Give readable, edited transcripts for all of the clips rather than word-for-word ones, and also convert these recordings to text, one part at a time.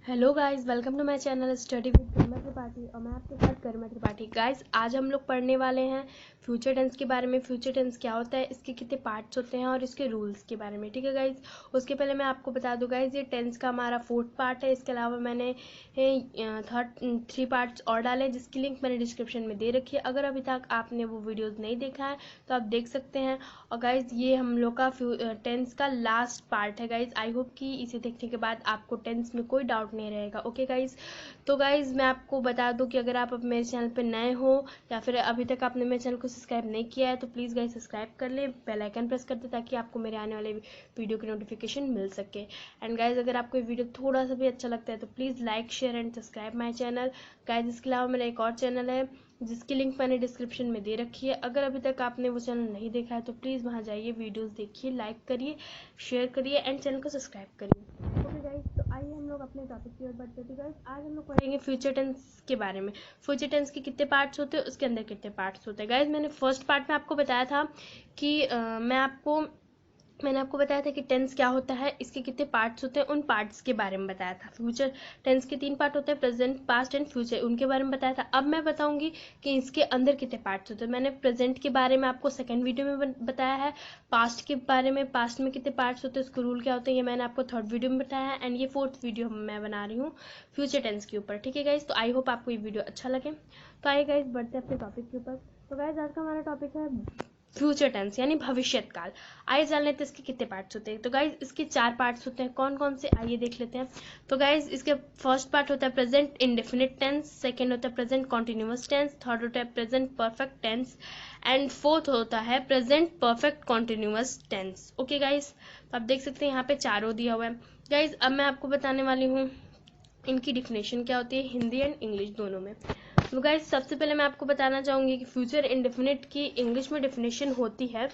Hello guys, welcome to my channel study with Garima Tripathi और मैं आपके साथ गरिमा त्रिपाठी। गाइस, आज हम लोग पढ़ने वाले हैं फ्यूचर टेंस के बारे में। फ्यूचर टेंस क्या होता है, इसके कितने पार्ट्स होते हैं और इसके रूल्स के बारे में। ठीक है गाइस, उसके पहले मैं आपको बता दूं गाइस, ये टेंस का हमारा 4th पार्ट है। इसके अलावा मैंने 3 पार्ट्स और डाले हैं, जिसकी लिंक मैंने डिस्क्रिप्शन में दे रखी है। अगर अभी तक आपने वो वीडियोज़ नहीं देखा है तो आप देख सकते हैं। और गाइज, ये हम लोग का टेंस का लास्ट पार्ट है गाइज। आई होप कि इसे देखने के बाद आपको टेंस में कोई डाउट नहीं रहेगा। ओके गाइज, तो गाइज मैं आपको बता दूं कि अगर आप अब मेरे चैनल पे नए हो या फिर अभी तक आपने मेरे चैनल को सब्सक्राइब नहीं किया है तो प्लीज़ गाइज सब्सक्राइब कर ले, बेल आइकन प्रेस कर दे ताकि आपको मेरे आने वाले वीडियो की नोटिफिकेशन मिल सके। एंड गाइज, अगर आपको ये वीडियो थोड़ा सा भी अच्छा लगता है तो please like, share and subscribe my channel. Guys, इसके अलावा मेरा एक और चैनल है जिसकी लिंक मैंने डिस्क्रिप्शन में दे रखी है। अगर अभी तक आपने वो चैनल नहीं देखा है तो प्लीज़ वहाँ जाइए, वीडियोस देखिए, लाइक करिए, शेयर करिए एंड चैनल को सब्सक्राइब करिए। ओके गाइस, तो आइए हम लोग अपने टॉपिक की ओर बढ़ते हैं। गाइस, आज हम लोग पढ़ेंगे फ्यूचर टेंस के बारे में। फ्यूचर टेंस के कितने पार्ट्स होते हैं, उसके अंदर कितने पार्ट्स होते हैं। गाइस, मैंने फर्स्ट पार्ट में आपको बताया था कि मैंने आपको बताया था कि टेंस क्या होता है, इसके कितने पार्ट्स होते हैं, उन पार्ट्स के बारे में बताया था। फ्यूचर टेंस के 3 पार्ट होते हैं, प्रेजेंट, पास्ट एंड फ्यूचर, उनके बारे में बताया था। अब मैं बताऊंगी कि इसके अंदर कितने पार्ट्स होते हैं। मैंने प्रेजेंट के बारे में आपको सेकंड वीडियो में बताया है। पास्ट के बारे में, पास्ट में कितने पार्ट्स होते हैं, उसके रूल क्या होते हैं, ये मैंने आपको 3rd वीडियो में बताया है। एंड ये 4th वीडियो मैं बना रही हूँ फ्यूचर टेंस के ऊपर। ठीक है गाइज, तो आई होप आपको ये वीडियो अच्छा लगे। तो आइए गाइज, बढ़ते हैं अपने टॉपिक के ऊपर। तो गाइज, आज का हमारा टॉपिक है फ्यूचर टेंस यानी भविष्यत काल। आइए जान लेते हैं इसके कितने पार्ट्स होते हैं। तो गाइज, इसके 4 पार्ट्स होते हैं। कौन कौन से, आइए देख लेते हैं। तो गाइज, इसके फर्स्ट पार्ट होता है प्रेजेंट इंडेफिनिट टेंस, सेकंड होता है प्रेजेंट कॉन्टिन्यूअस टेंस, थर्ड होता है present perfect tense and fourth होता है present perfect continuous tense. Okay guys, तो आप देख सकते हैं यहाँ पे चारों दिया हुआ है। गाइज, अब मैं आपको बताने वाली हूँ इनकी डिफिनेशन क्या होती है, हिंदी एंड इंग्लिश दोनों में। तो गाइस, सबसे पहले मैं आपको बताना चाहूंगी कि फ्यूचर इंडेफिनिट की इंग्लिश में डिफिनेशन होती है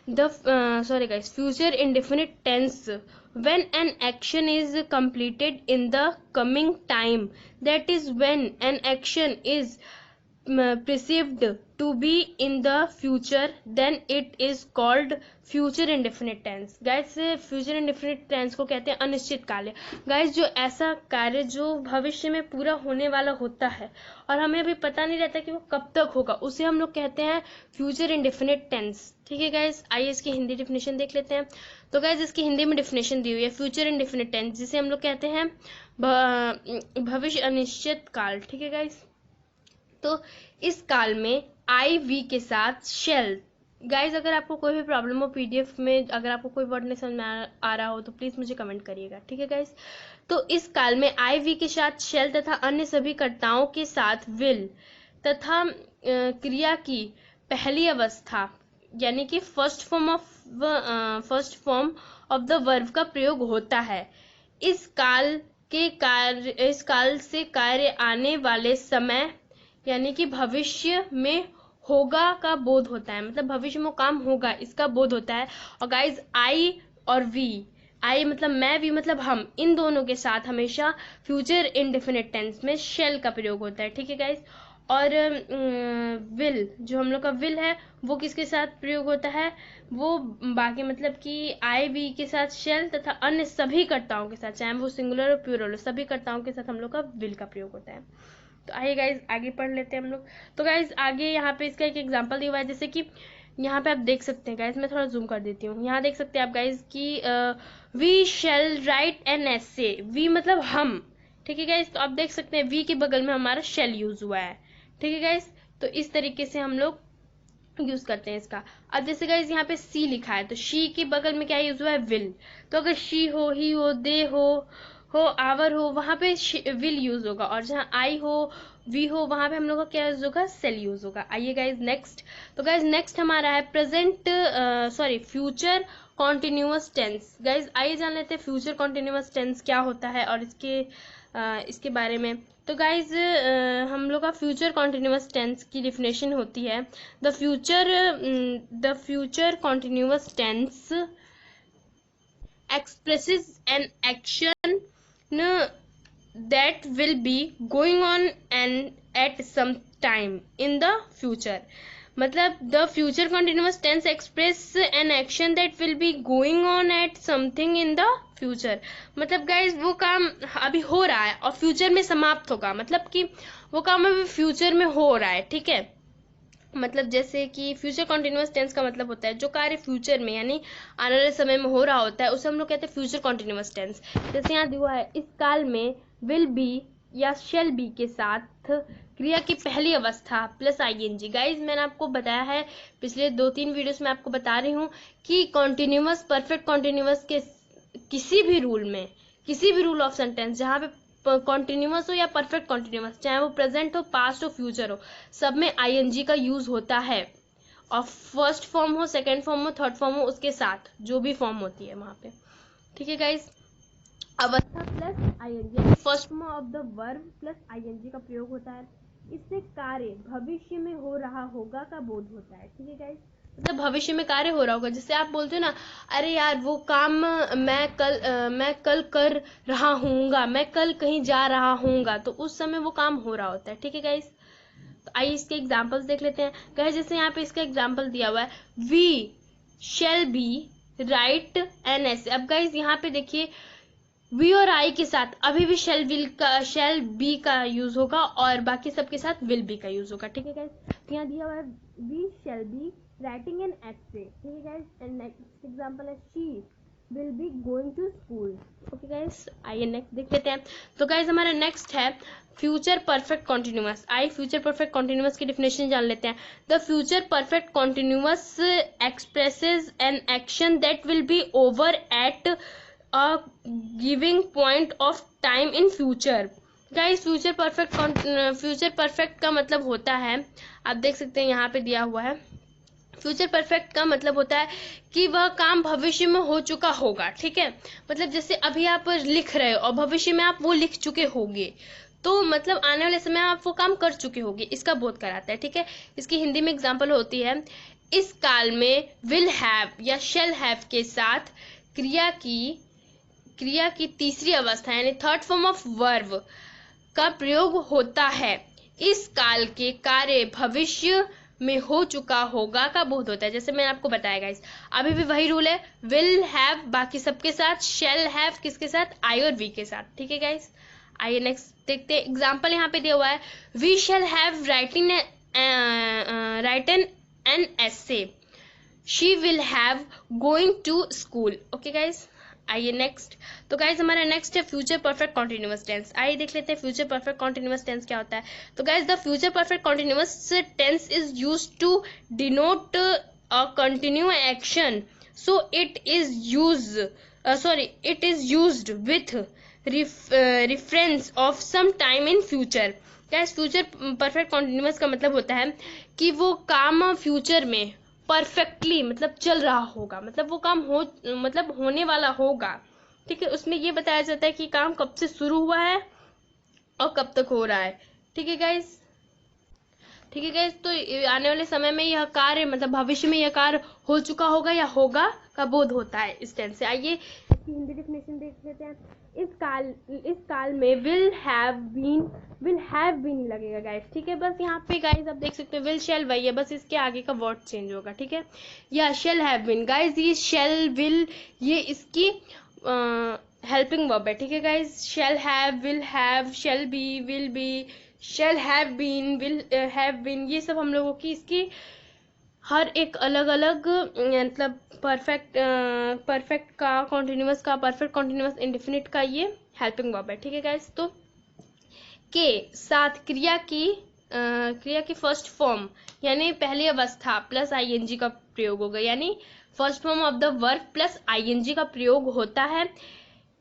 future indefinite tense when an action is completed in the coming time, that is when an action is perceived to be in the future, then it is called future indefinite tense. Guys, future indefinite tense को कहते हैं अनिश्चित काल। Guys, जो ऐसा कार्य जो भविष्य में पूरा होने वाला होता है और हमें अभी पता नहीं रहता कि वो कब तक होगा, उसे हम लोग कहते हैं फ्यूचर इंडेफिनिट टेंस। ठीक है गाइस, आइए इसकी हिंदी डिफिनेशन देख लेते हैं। तो गाइस, इसकी हिंदी में डिफिनेशन दी हुई है फ्यूचर इंडेफिनिट टेंस, जिसे हम लोग कहते हैं भविष्य अनिश्चित काल। ठीक है गाइस, तो इस काल में आई वी के साथ शेल। गाइज, अगर आपको कोई भी प्रॉब्लम हो पीडीएफ में, अगर आपको कोई वर्ड नहीं समझ में आ रहा हो तो प्लीज मुझे कमेंट करिएगा। ठीक है गाइज, तो इस काल में आई वी के साथ शेल तथा अन्य सभी कर्ताओं के साथ विल तथा क्रिया की पहली अवस्था यानी कि first form of the verb का प्रयोग होता है। इस काल से कार्य आने वाले समय यानी कि भविष्य में होगा का बोध होता है, मतलब भविष्य में काम होगा इसका बोध होता है। और गाइज, आई और वी, आई मतलब मैं, वी मतलब हम, इन दोनों के साथ हमेशा फ्यूचर इंडेफिनिट टेंस में शेल का प्रयोग होता है। ठीक है गाइज, और विल, जो हम लोग का विल है वो किसके साथ प्रयोग होता है, वो बाकी मतलब कि आई वी के साथ शेल तथा अन्य सभी कर्ताओं के साथ, चाहे वो सिंगुलर और प्लूरल, सभी कर्ताओं के साथ हम लोग का विल का प्रयोग होता है। तो आइए गाइज, आगे पढ़ लेते हैं हम लोग। तो गाइज, आगे यहाँ पे इसका एक एग्जांपल दिया हुआ है, जैसे कि यहाँ पे आप देख सकते हैं गाइज, मैं थोड़ा जूम कर देती हूँ। यहाँ देख सकते हैं आप गाइज कि we shall write an essay, we मतलब हम। ठीक है गाइज, तो आप देख सकते हैं वी के बगल में हमारा शेल यूज हुआ है। ठीक है गाइज, तो इस तरीके से हम लोग यूज करते हैं इसका। अब जैसे गाइज यहाँ पे सी लिखा है तो शी के बगल में क्या यूज हुआ है, विल। तो अगर शी हो, ही हो, दे हो आवर हो, वहां पे विल यूज होगा, और जहाँ आई हो, वी हो, वहां पे हम लोग का क्या यूज होगा, सेल यूज होगा। आइए गाइज नेक्स्ट। तो गाइज नेक्स्ट हमारा है फ्यूचर कॉन्टिन्यूअस टेंस। गाइज, आइए जान लेते हैं फ्यूचर कॉन्टिन्यूअस टेंस क्या होता है और इसके बारे में। तो गाइज, हम लोग का फ्यूचर कॉन्टिन्यूअस टेंस की डिफिनेशन होती है the future continuous tense expresses an action that will be going on and at some time in the future. मतलब the future continuous tense express an action that will be going on at something in the future मतलब guys वो काम अभी हो रहा है और future में समाप्त होगा, मतलब कि वो काम अभी फ्यूचर में हो रहा है, ठीक है। मतलब जैसे कि फ्यूचर कॉन्टिन्यूअस टेंस का मतलब होता है जो कार्य फ्यूचर में यानी आने वाले समय में हो रहा होता है उसे हम लोग कहते हैं फ्यूचर कॉन्टिन्यूअस टेंस। जैसे यहाँ दिया है, इस काल में विल बी या शेल बी के साथ क्रिया की पहली अवस्था प्लस आईएनजी। गाइज मैंने आपको बताया है पिछले 2-3 वीडियोस में, आपको बता रही हूँ कि कॉन्टिन्यूअस परफेक्ट कॉन्टिन्यूअस के किसी भी रूल ऑफ सेंटेंस जहाँ पे कॉन्टिन्यूअस हो या परफेक्ट कॉन्टिन्यूअस, चाहे वो प्रेजेंट हो, पास्ट हो, फ्यूचर हो, सब में आईएनजी का यूज होता है। और फर्स्ट फॉर्म हो, सेकेंड फॉर्म हो, थर्ड फॉर्म हो, उसके साथ जो भी फॉर्म होती है वहां पे, ठीक है गाइज। अवस्था plus ING, first form of the verb plus ING का प्रयोग होता है। इससे कार्य भविष्य में हो रहा होगा का बोध होता है, ठीक है गाइज। मतलब भविष्य में कार्य हो रहा होगा, जैसे आप बोलते हो ना, अरे यार वो काम मैं कल कर रहा हूँगा, मैं कल कहीं जा रहा हूँगा, तो उस समय वो काम हो रहा होता है, ठीक है गाइस। तो आइए इसके एग्जांपल्स देख लेते हैं। गाइस जैसे यहाँ पे इसका एग्जांपल दिया हुआ है, we shall be write an essay. अब गाइस यहाँ पे देखिए वी और आई के साथ अभी भी शेल बी का यूज होगा और बाकी सबके साथ विल बी का यूज होगा, ठीक है गाइस। तो यहाँ दिया हुआ है we shall be writing an essay, ठीक है गाइस। एंड नेक्स्ट एग्जांपल है she will be going to school, okay guys. आइए नेक्स्ट देख लेते हैं। तो गाइस हमारा नेक्स्ट है फ्यूचर परफेक्ट कॉन्टिन्यूअस। आई फ्यूचर परफेक्ट कॉन्टिन्यूअस की डेफिनेशन जान लेते हैं। The future perfect continuous expresses an action that will be over at a giving point of time in future। Guys future perfect का मतलब होता है, आप देख सकते हैं यहाँ पे दिया हुआ है, फ्यूचर परफेक्ट का मतलब होता है कि वह काम भविष्य में हो चुका होगा, ठीक है। मतलब जैसे अभी आप लिख रहे हो और भविष्य में आप वो लिख चुके होंगे, तो मतलब आने वाले समय आप वो काम कर चुके होंगे, इसका बोध कराता है, ठीक है। इसकी हिंदी में एग्जाम्पल होती है, इस काल में विल हैव या शेल हैव के साथ क्रिया की तीसरी अवस्था यानी थर्ड फॉर्म ऑफ वर्ब का प्रयोग होता है। इस काल के कार्य भविष्य में हो चुका होगा का बोध होता है। जैसे मैंने आपको बताया गाइस, अभी भी वही रूल है, विल हैव बाकी सबके साथ, शेल हैव किसके साथ, आई और वी के साथ, ठीक है गाइस। आइए नेक्स्ट देखते हैं। एग्जाम्पल यहाँ पे दिया हुआ है, we shall have writing an essay, she will have going to school, okay guys. आइए नेक्स्ट। तो गाइज हमारा नेक्स्ट है फ्यूचर परफेक्ट कॉन्टिन्यूअस टेंस। आइए देख लेते हैं फ्यूचर परफेक्ट कॉन्टिन्यूअस टेंस क्या होता है। तो guys the future perfect continuous tense is used to denote a continue action, so it is used with reference of some time in future. Guys future perfect continuous का मतलब होता है कि वो काम फ्यूचर में परफेक्टली मतलब चल रहा होगा, मतलब वो काम मतलब होने वाला होगा, ठीक है। उसमें ये बताया जाता है कि काम कब से शुरू हुआ है और कब तक हो रहा है, ठीक है गाइस। तो आने वाले समय में यह कार्य मतलब भविष्य में यह कार्य हो चुका होगा या होगा का बोध होता है इस टेंस से। आइए इसकी हिंदी डेफिनेशन देख लेते हैं। इस काल में विल हैव बीन लगेगा गाइस, ठीक है। बस यहाँ पे गाइस आप देख सकते हो विल शेल वही है, बस इसके आगे का वर्ड चेंज होगा, ठीक है। या शेल हैव बीन गाइस, ये शेल विल ये इसकी हेल्पिंग वर्ब है, ठीक है guys. Shall have, will have, shall be, will be, shall have been, will have been, ये सब हम लोगों की इसकी हर एक अलग अलग मतलब परफेक्ट का, कॉन्टिन्यूअस का, परफेक्ट कॉन्टिन्यूअस इंडेफिनिट का ये हेल्पिंग वर्ब है, ठीक है गाइस। तो के साथ क्रिया की फर्स्ट फॉर्म यानी पहली अवस्था प्लस आईएनजी का प्रयोग होगा, यानी first form of the verb plus ING का प्रयोग होता है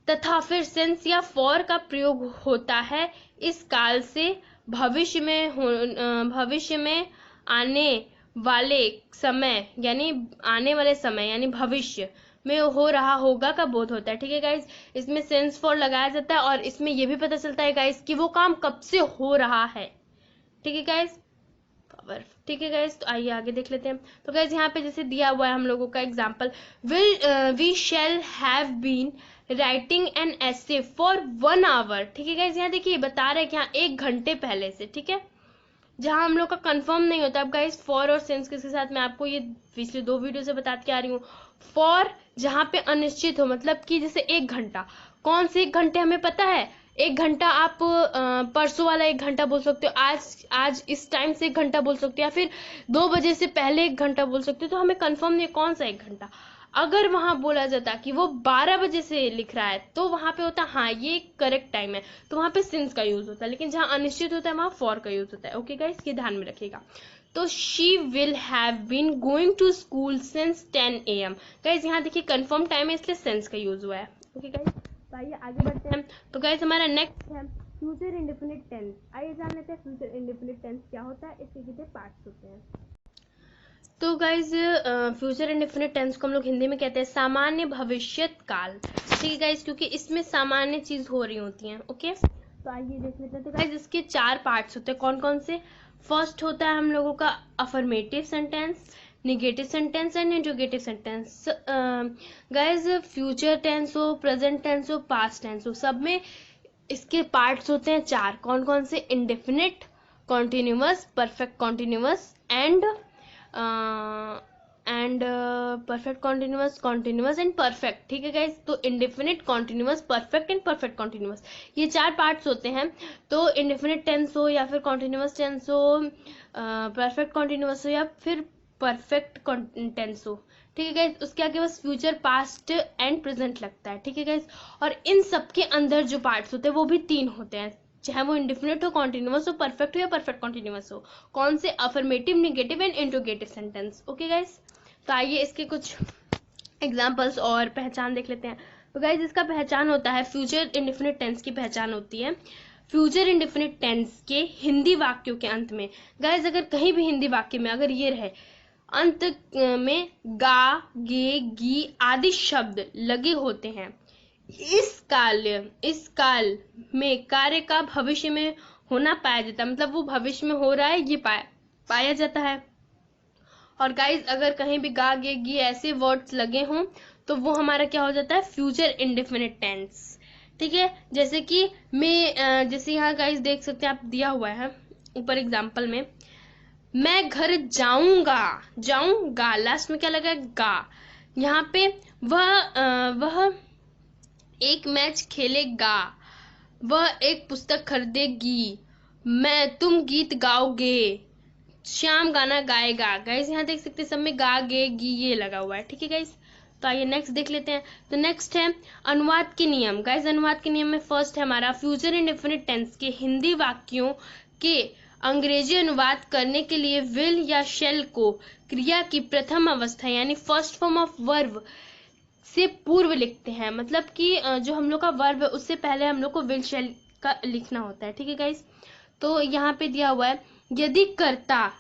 तथा फिर सिंस या फॉर का प्रयोग होता है। इस काल से भविष्य में आने वाले समय यानी भविष्य में हो रहा होगा का बोध होता है, ठीक है गाइज। इसमें सेंस फॉर लगाया जाता है और इसमें यह भी पता चलता है गाइज कि वो काम कब से हो रहा है, ठीक है गाइज। ठीक है गाइज, तो आइए आगे देख लेते हैं। तो गाइज यहाँ पे जैसे दिया हुआ है हम लोगों का example, we shall have been writing an essay for 1 hour, ठीक है गाइज। यहाँ देखिए बता रहे हैं कि यहाँ 1 घंटे पहले से, ठीक है, जहां हम लोग का कंफर्म नहीं होता। अब गाइस फॉर और सिंस किसके साथ मैं आपको ये पिछले 2 वीडियो से बताते आ रही हूँ, फॉर जहाँ पे अनिश्चित हो, मतलब कि जैसे 1 घंटा, कौन से 1 घंटे हमें पता है, 1 घंटा आप परसों वाला 1 घंटा बोल सकते हो, आज इस टाइम से 1 घंटा बोल सकते हो, या फिर 2 बजे से पहले 1 घंटा बोल सकते हो। तो हमें कंफर्म नहीं कौन सा 1 घंटा। अगर वहां बोला जाता कि वो 12 बजे से लिख रहा है तो वहां पे होता हाँ ये करेक्ट टाइम है, तो वहां पे सिंस का यूज होता है। लेकिन जहां अनिश्चित होता है वहां फॉर का यूज होता है। ओके गाइस, ये ध्यान में रखिएगा। तो she will have been going to school since 10 AM। Guys यहाँ देखिए कंफर्म टाइम है इसलिए सिंस का यूज हुआ है। ओके गाइस, तो आइए आगे बढ़ते हैं। तो गाइस हमारा नेक्स्ट है फ्यूचर इंडेफिनिट टेंस। आइए जान लेते हैं फ्यूचर इंडेफिनिट टेंस क्या होता है, इसके कितने पार्ट्स होते हैं। तो गाइज फ्यूचर इंडेफिनिट टेंस को हम लोग हिंदी में कहते हैं सामान्य भविष्यत काल। ठीक है गाइज, क्योंकि इसमें सामान्य चीज हो रही होती हैं। ओके, तो आइए देख लेते हैं। तो गाइज इसके 4 पार्ट्स होते हैं। कौन कौन से? फर्स्ट होता है हम लोगों का affirmative sentence, negative sentence and interrogative sentence. Guys future tense हो, प्रेजेंट टेंस हो, पास्ट टेंस हो, सब में इसके पार्ट्स होते हैं 4। कौन कौन से? Indefinite, continuous, perfect continuous and perfect continuous and perfect. ठीक है गाइज, तो indefinite, continuous, perfect and perfect continuous, ये 4 पार्ट्स होते हैं। तो इंडेफिनिट टेंस हो या फिर कॉन्टिन्यूअस टेंस हो, परफेक्ट कॉन्टिन्यूअस हो या फिर परफेक्ट टेंस हो। ठीक है गाइज, उसके आगे बस फ्यूचर, पास्ट एंड प्रेजेंट लगता है। ठीक है गाइज, और इन सब के अंदर जो पार्ट्स होते हैं वो भी 3 होते हैं, चाहे वो इंडेफिनिट हो, कॉन्टिन्यूअस हो, परफेक्ट हो या परफेक्ट कॉन्टिन्यूअस हो। कौन से? Affirmative, negative and interrogative sentence. Okay guys, तो आइए इसके कुछ एग्जांपल्स और पहचान देख लेते हैं। तो गाइज इसका पहचान होता है, फ्यूचर इंडेफिनिट टेंस की पहचान होती है फ्यूचर इंडेफिनिट टेंस के हिंदी वाक्यों के अंत में। गाइज अगर कहीं भी हिंदी वाक्य में अगर ये रहे अंत में गा, गे, गी आदि शब्द लगे होते हैं, इस काल में कार्य का भविष्य में होना पाया जाता है, मतलब वो भविष्य में हो रहा है ये पाया जाता है। और गाइज अगर कहीं भी गा, गे, गी ऐसे वर्ड्स लगे हों तो वो हमारा क्या हो जाता है? Future indefinite tense. ठीक है, जैसे कि जैसे यहाँ गाइज देख सकते हैं, आप दिया हुआ है ऊपर एग्जाम्पल में, मैं घर जाऊंगा लास्ट में क्या लगा? गा। यहाँ पे वह एक मैच खेलेगा, वह एक पुस्तक खरीदेगी, तुम गीत गाओगे, श्याम गाना गाएगा। गाइस यहाँ देख सकते हैं सब में गा, गे, गी ये लगा हुआ है। ठीक है गाइस, तो आइए नेक्स्ट देख लेते हैं। तो नेक्स्ट है अनुवाद के नियम। गाइस अनुवाद के नियम में फर्स्ट है हमारा फ्यूचर इंडेफिनिट टेंस के हिंदी वाक्यों के अंग्रेजी अनुवाद करने के लिए विल या शेल को क्रिया की प्रथम अवस्था यानी फर्स्ट फॉर्म ऑफ वर्ब से पूर्व लिखते हैं। मतलब कि जो हम लोग का वर्ब है उससे पहले हम लोग को विल शेल का लिखना होता है। ठीक है गाइस, तो यहाँ पे दिया हुआ है यदि कर्ता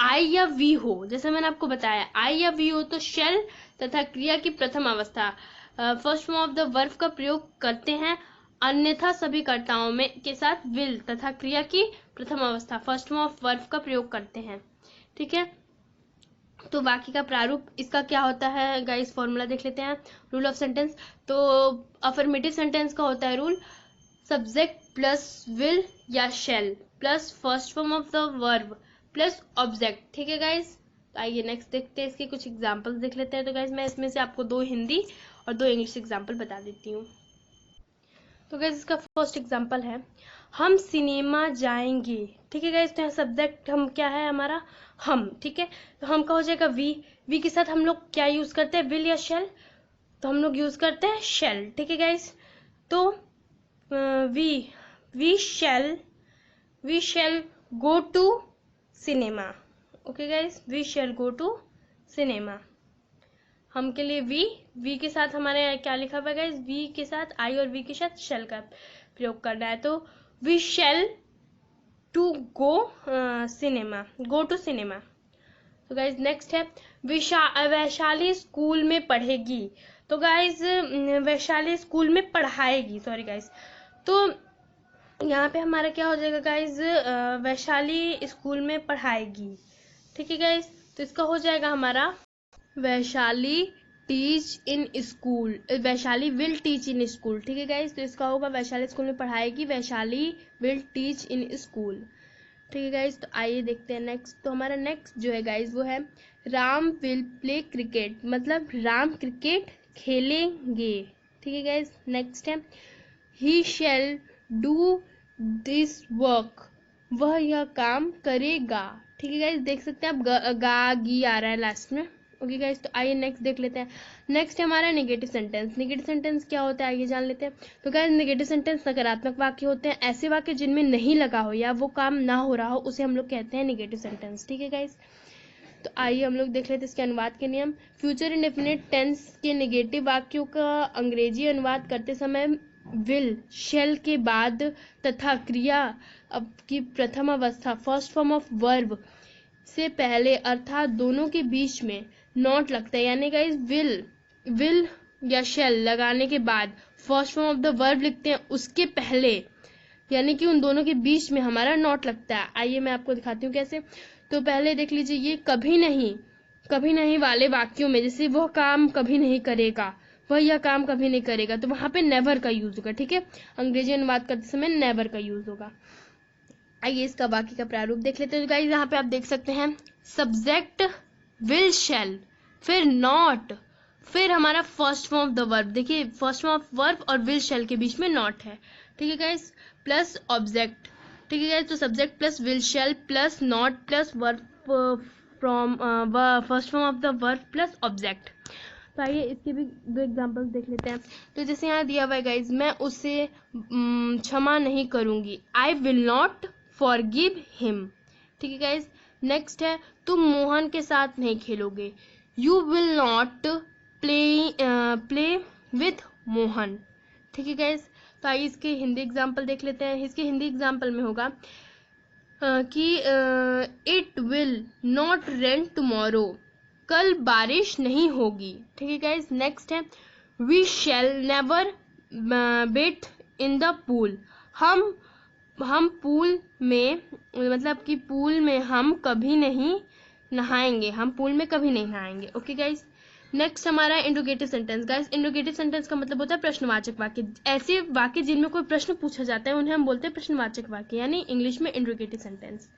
आई या वी हो, जैसे मैंने आपको बताया आई या वी हो तो शेल तथा क्रिया की प्रथम अवस्था first form of the verb का प्रयोग करते हैं, अन्यथा सभी कर्ताओं में के साथ विल तथा क्रिया की प्रथम अवस्था फर्स्ट फॉर्म ऑफ वर्ब का प्रयोग करते हैं। ठीक है, तो बाकी का प्रारूप इसका क्या होता है गाइस, फॉर्मूला देख लेते हैं। रूल ऑफ सेंटेंस, तो अफर्मेटिव सेंटेंस का होता है रूल सब्जेक्ट प्लस विल या shall plus first form of the verb plus object. ठीक है गाइस, तो आइए नेक्स्ट देखते हैं, इसके कुछ एग्जांपल्स देख लेते हैं। तो गाइस मैं इसमें से आपको 2 हिंदी और 2 इंग्लिश एग्जांपल बता देती हूँ। तो गाइस इसका फर्स्ट एग्जांपल है हम सिनेमा जाएंगे। ठीक है गाइस, तो यहाँ सब्जेक्ट हम क्या है हमारा? हम। ठीक है, तो हम का हो जाएगा वी के साथ हम लोग क्या यूज करते हैं? विल या शेल? तो हम लोग यूज करते हैं शेल। ठीक है गाइस, तो we shall go to cinema. Okay guys, we shall go to cinema. हम के लिए वी के साथ हमारे क्या लिखा हुआ है गाइस? वी के साथ आई और वी के साथ शेल का प्रयोग करना है, तो we shall to go cinema, go to cinema. तो गाइज नेक्स्ट है वैशाली स्कूल में पढ़ेगी। तो गाइज वैशाली स्कूल में पढ़ाएगी, सॉरी गाइज। तो यहाँ पे हमारा क्या हो जाएगा गाइज? वैशाली स्कूल में पढ़ाएगी। ठीक है गाइज, तो इसका हो जाएगा हमारा Vaishali teach in school, Vaishali will teach in school. ठीक है गाइज, तो इसका होगा वैशाली स्कूल में पढ़ाएगी, Vaishali will teach in school. ठीक है गाइज, तो आइए देखते हैं नेक्स्ट। तो हमारा नेक्स्ट जो है गाइज वो है राम विल प्ले क्रिकेट, मतलब राम क्रिकेट खेलेंगे। ठीक है गाइज। नेक्स्ट है ही शैल डू दिस वर्क, वह यह काम करेगा। ठीक है गाइज, देख सकते हैं आप गा गी आ रहा है लास्ट में। ओके गाइज, तो आइए नेक्स्ट देख लेते हैं। नेक्स्ट है हमारा नेगेटिव सेंटेंस। नेगेटिव सेंटेंस क्या होता है आइए जान लेते हैं। तो गाइज नेगेटिव सेंटेंस नकारात्मक वाक्य होते हैं। ऐसे वाक्य जिनमें नहीं लगा हो या वो काम ना हो रहा हो उसे हम लोग कहते हैं नेगेटिव सेंटेंस। ठीक है गाइज, तो आइए हम लोग देख लेते हैं इसके अनुवाद के नियम। फ्यूचर इंडेफिनिट टेंस के नेगेटिव वाक्यों का अंग्रेजी अनुवाद करते समय विल शैल के बाद तथा क्रिया की प्रथम अवस्था फर्स्ट फॉर्म ऑफ वर्ब से पहले अर्थात दोनों के बीच में नॉट लगता है। यानी गाइस विल या शैल लगाने के बाद first form of the verb लिखते हैं, उसके पहले यानी कि उन दोनों के बीच में हमारा नॉट लगता है। आइए मैं आपको दिखाती हूँ कैसे। तो पहले देख लीजिए, ये कभी नहीं वाले वाक्यों में जैसे वह काम कभी नहीं करेगा, वह यह काम कभी नहीं करेगा, तो वहां पे नेवर का यूज होगा। ठीक है, अंग्रेजी अनुवाद करते समय नेवर का यूज होगा। आइए इसका बाकी का प्रारूप देख लेते हैं। गाइस यहाँ पे आप देख सकते हैं सब्जेक्ट विल शैल, फिर नॉट, फिर हमारा first form of the verb. देखिए फर्स्ट फॉर्म ऑफ वर्ब और विल शैल के बीच में नॉट है। ठीक है गाइस, प्लस ऑब्जेक्ट। ठीक है गाइस, तो subject plus will shall plus not plus verb from first form of the verb plus object. तो आइए इसके भी दो एग्जांपल्स देख लेते हैं। तो जैसे यहाँ दिया हुआ है गाइज, मैं उसे क्षमा नहीं करूंगी, आई विल नॉट फॉरगिव हिम। ठीक है गाइज। नेक्स्ट है तुम मोहन के साथ नहीं खेलोगे, you will not play with Mohan. ठीक है गाइज, तो आइए इसके हिंदी एग्जाम्पल देख लेते हैं। इसके हिंदी एग्जाम्पल में होगा कि it will not rain tomorrow, कल बारिश नहीं होगी। ठीक है गाइज। नेक्स्ट है we shall never bathe in the pool, हम पूल में, मतलब कि पूल में हम कभी नहीं नहाएंगे, हम पूल में कभी नहीं नहाएंगे। Okay guys. नेक्स्ट हमारा interrogative sentence. Guys interrogative sentence का मतलब होता है प्रश्नवाचक वाक्य। ऐसे वाक्य जिनमें कोई प्रश्न पूछा जाता है उन्हें हम बोलते हैं प्रश्नवाचक वाक्य, यानी इंग्लिश में इंट्रोगेटिव सेंटेंस।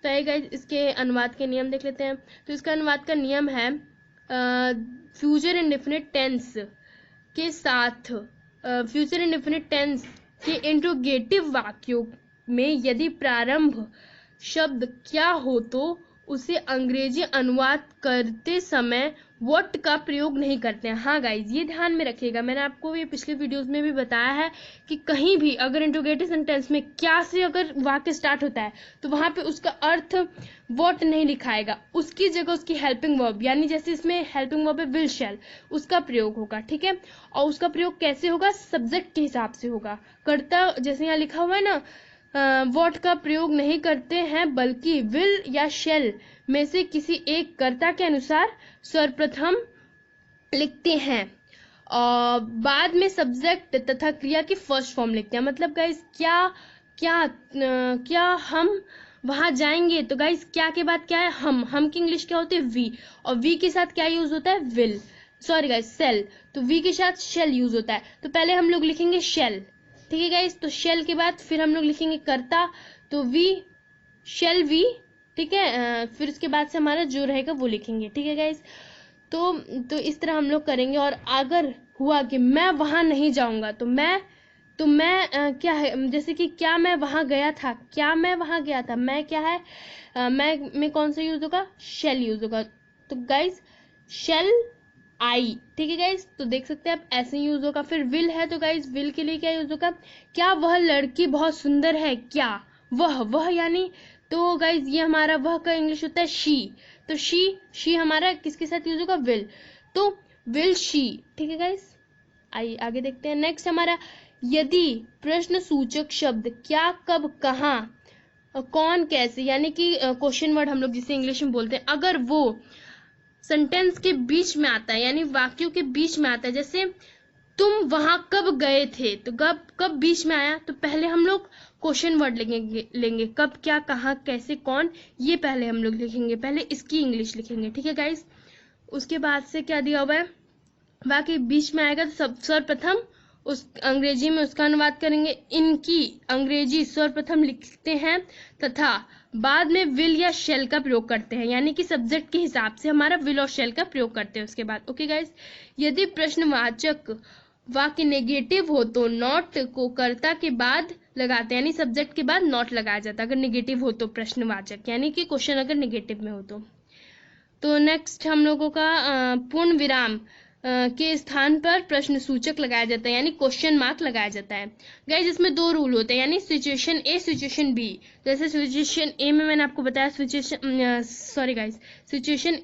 तो आइए गाइज इसके अनुवाद के नियम देख लेते हैं। तो इसका अनुवाद का नियम है फ्यूचर इंडेफिनिट टेंस के साथ फ्यूचर इंडेफिनिट टेंस के इंट्रोगेटिव वाक्यों में यदि प्रारंभ शब्द क्या हो तो उसे अंग्रेजी अनुवाद करते समय व्हाट का प्रयोग नहीं करते हैं। हाँ गाइज ये ध्यान में रखिएगा, मैंने आपको ये पिछले वीडियोस में भी बताया है कि कहीं भी अगर इंट्रोगेटिव सेंटेंस में क्या से अगर वाक्य स्टार्ट होता है तो वहां पे उसका अर्थ व्हाट नहीं लिखाएगा, उसकी जगह उसकी हेल्पिंग वर्ब, यानी जैसे इसमें हेल्पिंग वर्ब है विल शैल, उसका प्रयोग होगा। ठीक है, और उसका प्रयोग कैसे होगा, सब्जेक्ट के हिसाब से होगा। कर्ता जैसे यहाँ लिखा हुआ है ना, व्हाट का प्रयोग नहीं करते हैं बल्कि विल या शैल में से किसी एक कर्ता के अनुसार सर्वप्रथम लिखते हैं और बाद में सब्जेक्ट तथा क्रिया की फर्स्ट फॉर्म लिखते हैं। मतलब गाइस क्या हम वहां जाएंगे, तो गाइस क्या के बाद क्या है, हम की इंग्लिश क्या होती है वी, और वी के साथ क्या यूज होता है विल, सॉरी गाइस सेल, तो वी के साथ शेल यूज होता है। तो पहले हम लोग लिखेंगे शेल। ठीक है गाइस, तो शेल के बाद फिर हम लोग लिखेंगे कर्ता, तो वी शेल वी। ठीक है, फिर उसके बाद से हमारा जो रहेगा वो लिखेंगे। ठीक है गाइस, तो इस तरह हम लोग करेंगे। और अगर हुआ कि मैं वहां नहीं जाऊंगा तो मैं क्या है, जैसे कि क्या मैं वहां गया था, क्या मैं वहां गया था, मैं क्या है, मैं कौन सा यूज होगा, शेल यूज होगा। तो गाइस शेल आई। ठीक है गाइस, तो देख सकते हैं आप ऐसे यूज होगा। फिर विल है तो गाइस विल के लिए क्या यूज होगा, क्या वह लड़की बहुत सुंदर है, क्या वह यानी, तो गाइस ये हमारा वह का इंग्लिश होता है शी, तो शी हमारा किसके साथ यूज होगा, विल, तो विल शी। ठीक है गाइस, आइए आगे देखते हैं। नेक्स्ट हमारा यदि प्रश्न सूचक शब्द क्या कब कहाँ कौन कैसे, यानी कि क्वेश्चन वर्ड हम लोग जिसे इंग्लिश में बोलते हैं, अगर वो सेंटेंस के बीच में आता है यानी वाक्यों के बीच में आता है, जैसे तुम वहां कब गए थे, तो कब बीच में आया, तो पहले हम लोग क्वेश्चन वर्ड लेंगे कब क्या कहाँ कैसे कौन, ये पहले हम लोग लिखेंगे, पहले इसकी इंग्लिश लिखेंगे। ठीक है गाइस, उसके बाद से क्या दिया हुआ है, बाकी बीच में आएगा तो सर्वप्रथम उस अंग्रेजी में उसका अनुवाद करेंगे, इनकी अंग्रेजी सर्वप्रथम लिखते हैं तथा बाद में विल या शेल का प्रयोग करते हैं, यानी कि सब्जेक्ट के हिसाब से हमारा विल और शेल का प्रयोग करते हैं उसके बाद। ओके गाइस, यदि प्रश्नवाचक वाक्य नेगेटिव हो तो नॉट को कर्ता के बाद लगाते हैं, यानी सब्जेक्ट के बाद नॉट लगाया जाता है अगर नेगेटिव हो तो प्रश्नवाचक, यानी कि क्वेश्चन अगर नेगेटिव में हो तो नेक्स्ट हम लोगों का पूर्ण विराम के स्थान पर प्रश्न सूचक लगाया जाता है, यानी क्वेश्चन मार्क लगाया जाता है। गाइस इसमें दो रूल होते हैं, यानी सिचुएशन ए सिचुएशन बी। जैसे सिचुएशन ए में मैंने आपको बताया सिचुएशन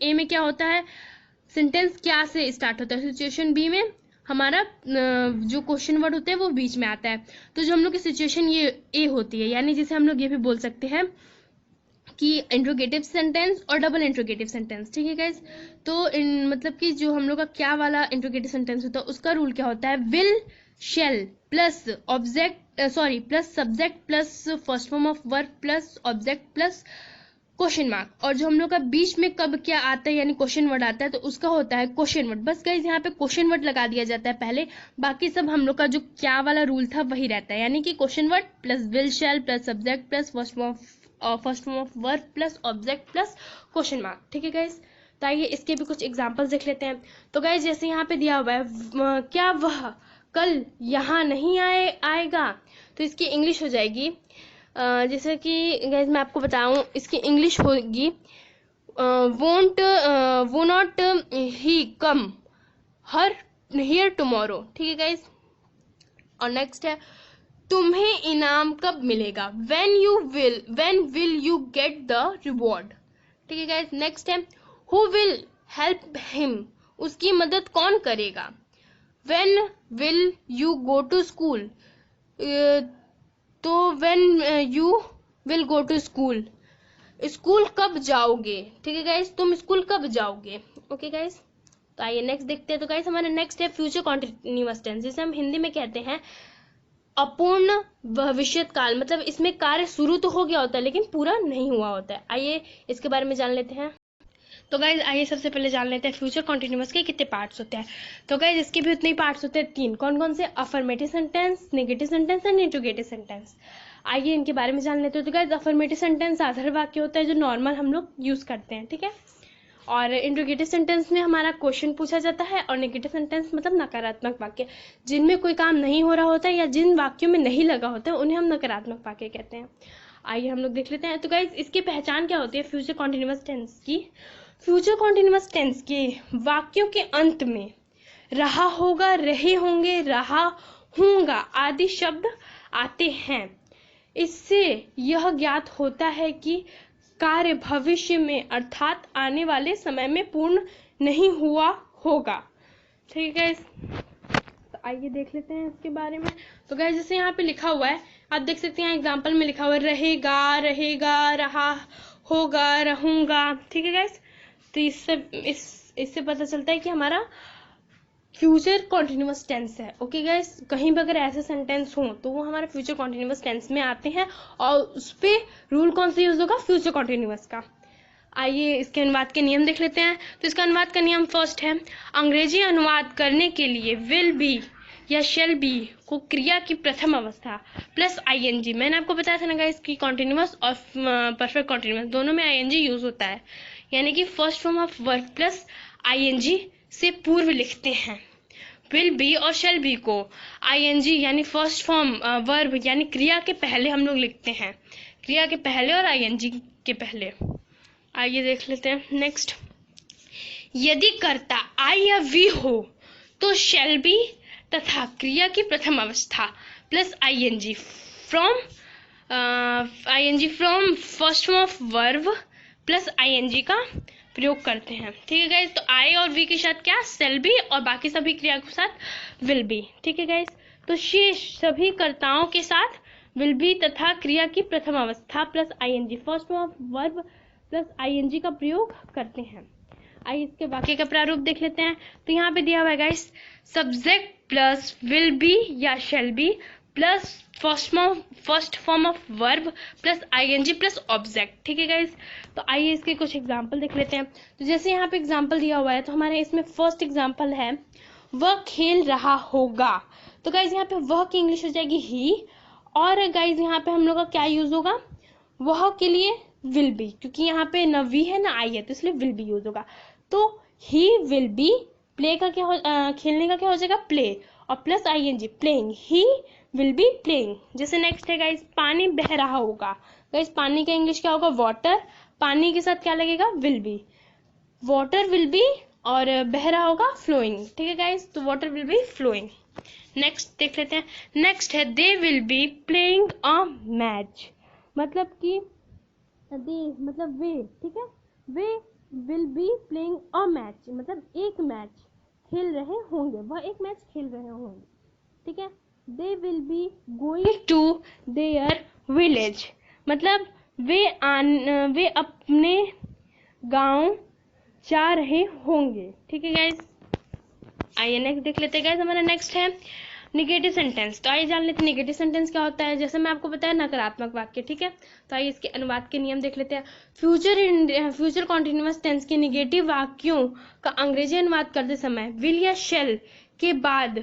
ए में क्या होता है, सेंटेंस क्या से स्टार्ट होता है। सिचुएशन बी में हमारा जो क्वेश्चन वर्ड होते हैं वो बीच में आता है। तो जो हम लोग की सिचुएशन ये ए होती है, यानी जिसे हम लोग ये भी बोल सकते हैं कि इंट्रोगेटिव सेंटेंस और डबल इंट्रोगेटिव सेंटेंस। ठीक है गाइज, तो मतलब कि जो हम लोग का क्या वाला इंट्रोगेटिव सेंटेंस होता है उसका रूल क्या होता है, will shall plus plus subject plus first form of verb plus object plus question mark. और जो हम लोग का बीच में कब क्या आता है, यानी क्वेश्चन वर्ड आता है, तो उसका होता है क्वेश्चन वर्ड। बस गाइज यहाँ पे क्वेश्चन वर्ड लगा दिया जाता है पहले, बाकी सब हम लोग का जो क्या वाला रूल था वही रहता है, यानी कि question word plus will shall plus subject plus first form of verb plus object plus question mark. ठीक है गाइज, तो आइए इसके भी कुछ एग्जांपल्स देख लेते हैं। तो गाइज जैसे यहाँ पे दिया हुआ है, क्या वह कल यहाँ नहीं आएगा, तो इसकी इंग्लिश हो जाएगी जैसे कि गाइज मैं आपको बताऊं, इसकी इंग्लिश होगी वो not he come here tomorrow. ठीक है गाइज, और नेक्स्ट है तुम्हें इनाम कब मिलेगा, when will you get the reward। ठीक है गाइस, नेक्स्ट है who will help him, उसकी मदद कौन करेगा। when will you go to school, तो when you will go to school, school कब जाओगे। ठीक है गाइस, तुम स्कूल कब जाओगे। ओके गाइस, तो आइए नेक्स्ट देखते हैं। तो गाइस हमारा नेक्स्ट है फ्यूचर कॉन्टिन्यूअस टेंस, जिसे हम हिंदी में कहते हैं अपूर्ण भविष्यत काल। मतलब इसमें कार्य शुरू तो हो गया होता है लेकिन पूरा नहीं हुआ होता है। आइए इसके बारे में जान लेते हैं। तो गाइज आइए सबसे पहले जान लेते हैं फ्यूचर कॉन्टिन्यूअस के कितने पार्ट्स होते हैं। तो गाइज इसके भी उतने ही पार्ट्स होते हैं, 3। कौन कौन से, affirmative sentence, negative sentence and interrogative sentence. आइए इनके बारे में जान लेते हैं। तो गाइज अफर्मेटिव सेंटेंस आधार वाक्य होता है जो नॉर्मल हम लोग यूज करते हैं, ठीक है। और इंट्रोगेटिव सेंटेंस में हमारा क्वेश्चन पूछा जाता है, और नेगेटिव सेंटेंस मतलब नकारात्मक वाक्य, जिनमें कोई काम नहीं हो रहा होता है या जिन वाक्यों में नहीं लगा होता है उन्हें हम नकारात्मक वाक्य कहते हैं। आइए हम लोग देख लेते हैं। तो गाइज इसकी पहचान क्या होती है फ्यूचर कॉन्टिन्यूअस टेंस की। फ्यूचर कॉन्टिन्यूअस टेंस के वाक्यों के अंत में रहा होगा, रहे होंगे, रहा होगा आदि शब्द आते हैं। इससे यह ज्ञात होता है कि कार्य भविष्य में अर्थात आने वाले समय में पूर्ण नहीं हुआ होगा। ठीक है, तो आइए देख लेते हैं इसके बारे में। तो गाइस जैसे यहाँ पे लिखा हुआ है, आप देख सकते हैं एग्जाम्पल में लिखा हुआ है रहेगा, रहेगा, रहा होगा, रहूंगा। ठीक है गाइस, तो इससे पता चलता है कि हमारा फ्यूचर कॉन्टिन्यूअस टेंस है। ओके गाइस, कहीं भी अगर ऐसे सेंटेंस हो तो वो हमारे फ्यूचर कॉन्टिन्यूअस टेंस में आते हैं, और उस पे रूल कौन सा यूज होगा, फ्यूचर कॉन्टिन्यूअस का। आइए इसके अनुवाद के नियम देख लेते हैं। तो इसका अनुवाद का नियम फर्स्ट है, अंग्रेजी अनुवाद करने के लिए विल बी या शेल बी को क्रिया की प्रथम अवस्था प्लस आईएनजी, मैंने आपको बताया था ना गाइस कि कॉन्टिन्यूअस और परफेक्ट कॉन्टिन्यूअस दोनों में आईएनजी यूज होता है, यानी कि first form of verb plus ING से पूर्व लिखते हैं। विल बी और शेल बी को आईएनजी यानी फर्स्ट फॉर्म वर्ब यानी क्रिया के पहले हम लोग लिखते हैं, क्रिया के पहले और आईएनजी के पहले। आइए देख लेते हैं नेक्स्ट। यदि कर्ता आई या वी हो तो शेल बी तथा क्रिया की प्रथम अवस्था plus ING from first form of verb plus ING का प्रयोग करते हैं। ठीक है गाइज, तो आई और वी के साथ क्या, शेल बी, और बाकी सभी क्रिया के साथ विल बी। ठीक है गाइज, तो शेष सभी कर्ताओं के साथ विल बी तथा क्रिया की प्रथम अवस्था plus ING first form of verb plus ING का प्रयोग करते हैं। आइए इसके वाक्य का प्रारूप देख लेते हैं। तो यहाँ पे दिया हुआ है guys, subject plus will be या shall be plus first form of verb plus ING plus object. ठीक है गाइस, तो आइए इसके कुछ एग्जांपल देख लेते हैं। तो जैसे यहाँ पे एग्जांपल दिया हुआ है, तो हमारे इसमें फर्स्ट एग्जांपल है वह खेल रहा होगा। तो गाइज यहाँ पे वह की इंग्लिश हो जाएगी ही, और गाइज यहाँ पे हम लोग का क्या यूज होगा, वह के लिए विल बी, क्योंकि यहाँ पे ना वी है ना आई है तो इसलिए विल बी यूज होगा। तो ही विल बी, प्ले का क्या हो, खेलने का क्या हो जाएगा, प्ले, और plus I N G, playing, he will be playing. जैसे नेक्स्ट है गाइस, पानी बह रहा होगा। गाइस पानी का इंग्लिश क्या होगा, वाटर, पानी के साथ क्या लगेगा, will be, water will be, और बह रहा होगा फ्लोइंग। ठीक है गाइस, तो water will be flowing. Next देख लेते हैं, नेक्स्ट है they will be playing a match, मतलब कि दे मतलब वे, ठीक है, वे will be playing a match, मतलब एक मैच खेल रहे होंगे, वह एक मैच खेल रहे होंगे। ठीक है, they will be going to their village, मतलब वे अपने गांव जा रहे होंगे। ठीक है गाइस, आइए नेक्स्ट देख लेते हैं गाइस। हमारा नेक्स्ट है निगेटिव सेंटेंस। तो आइए जान लेते हैं निगेटिव सेंटेंस क्या होता है। जैसे मैं आपको बताया नकारात्मक वाक्य, ठीक है, तो आइए इसके अनुवाद के नियम देख लेते हैं। फ्यूचर कॉन्टिन्यूअस टेंस के निगेटिव वाक्यों का अंग्रेजी अनुवाद करते समय विल या शेल के बाद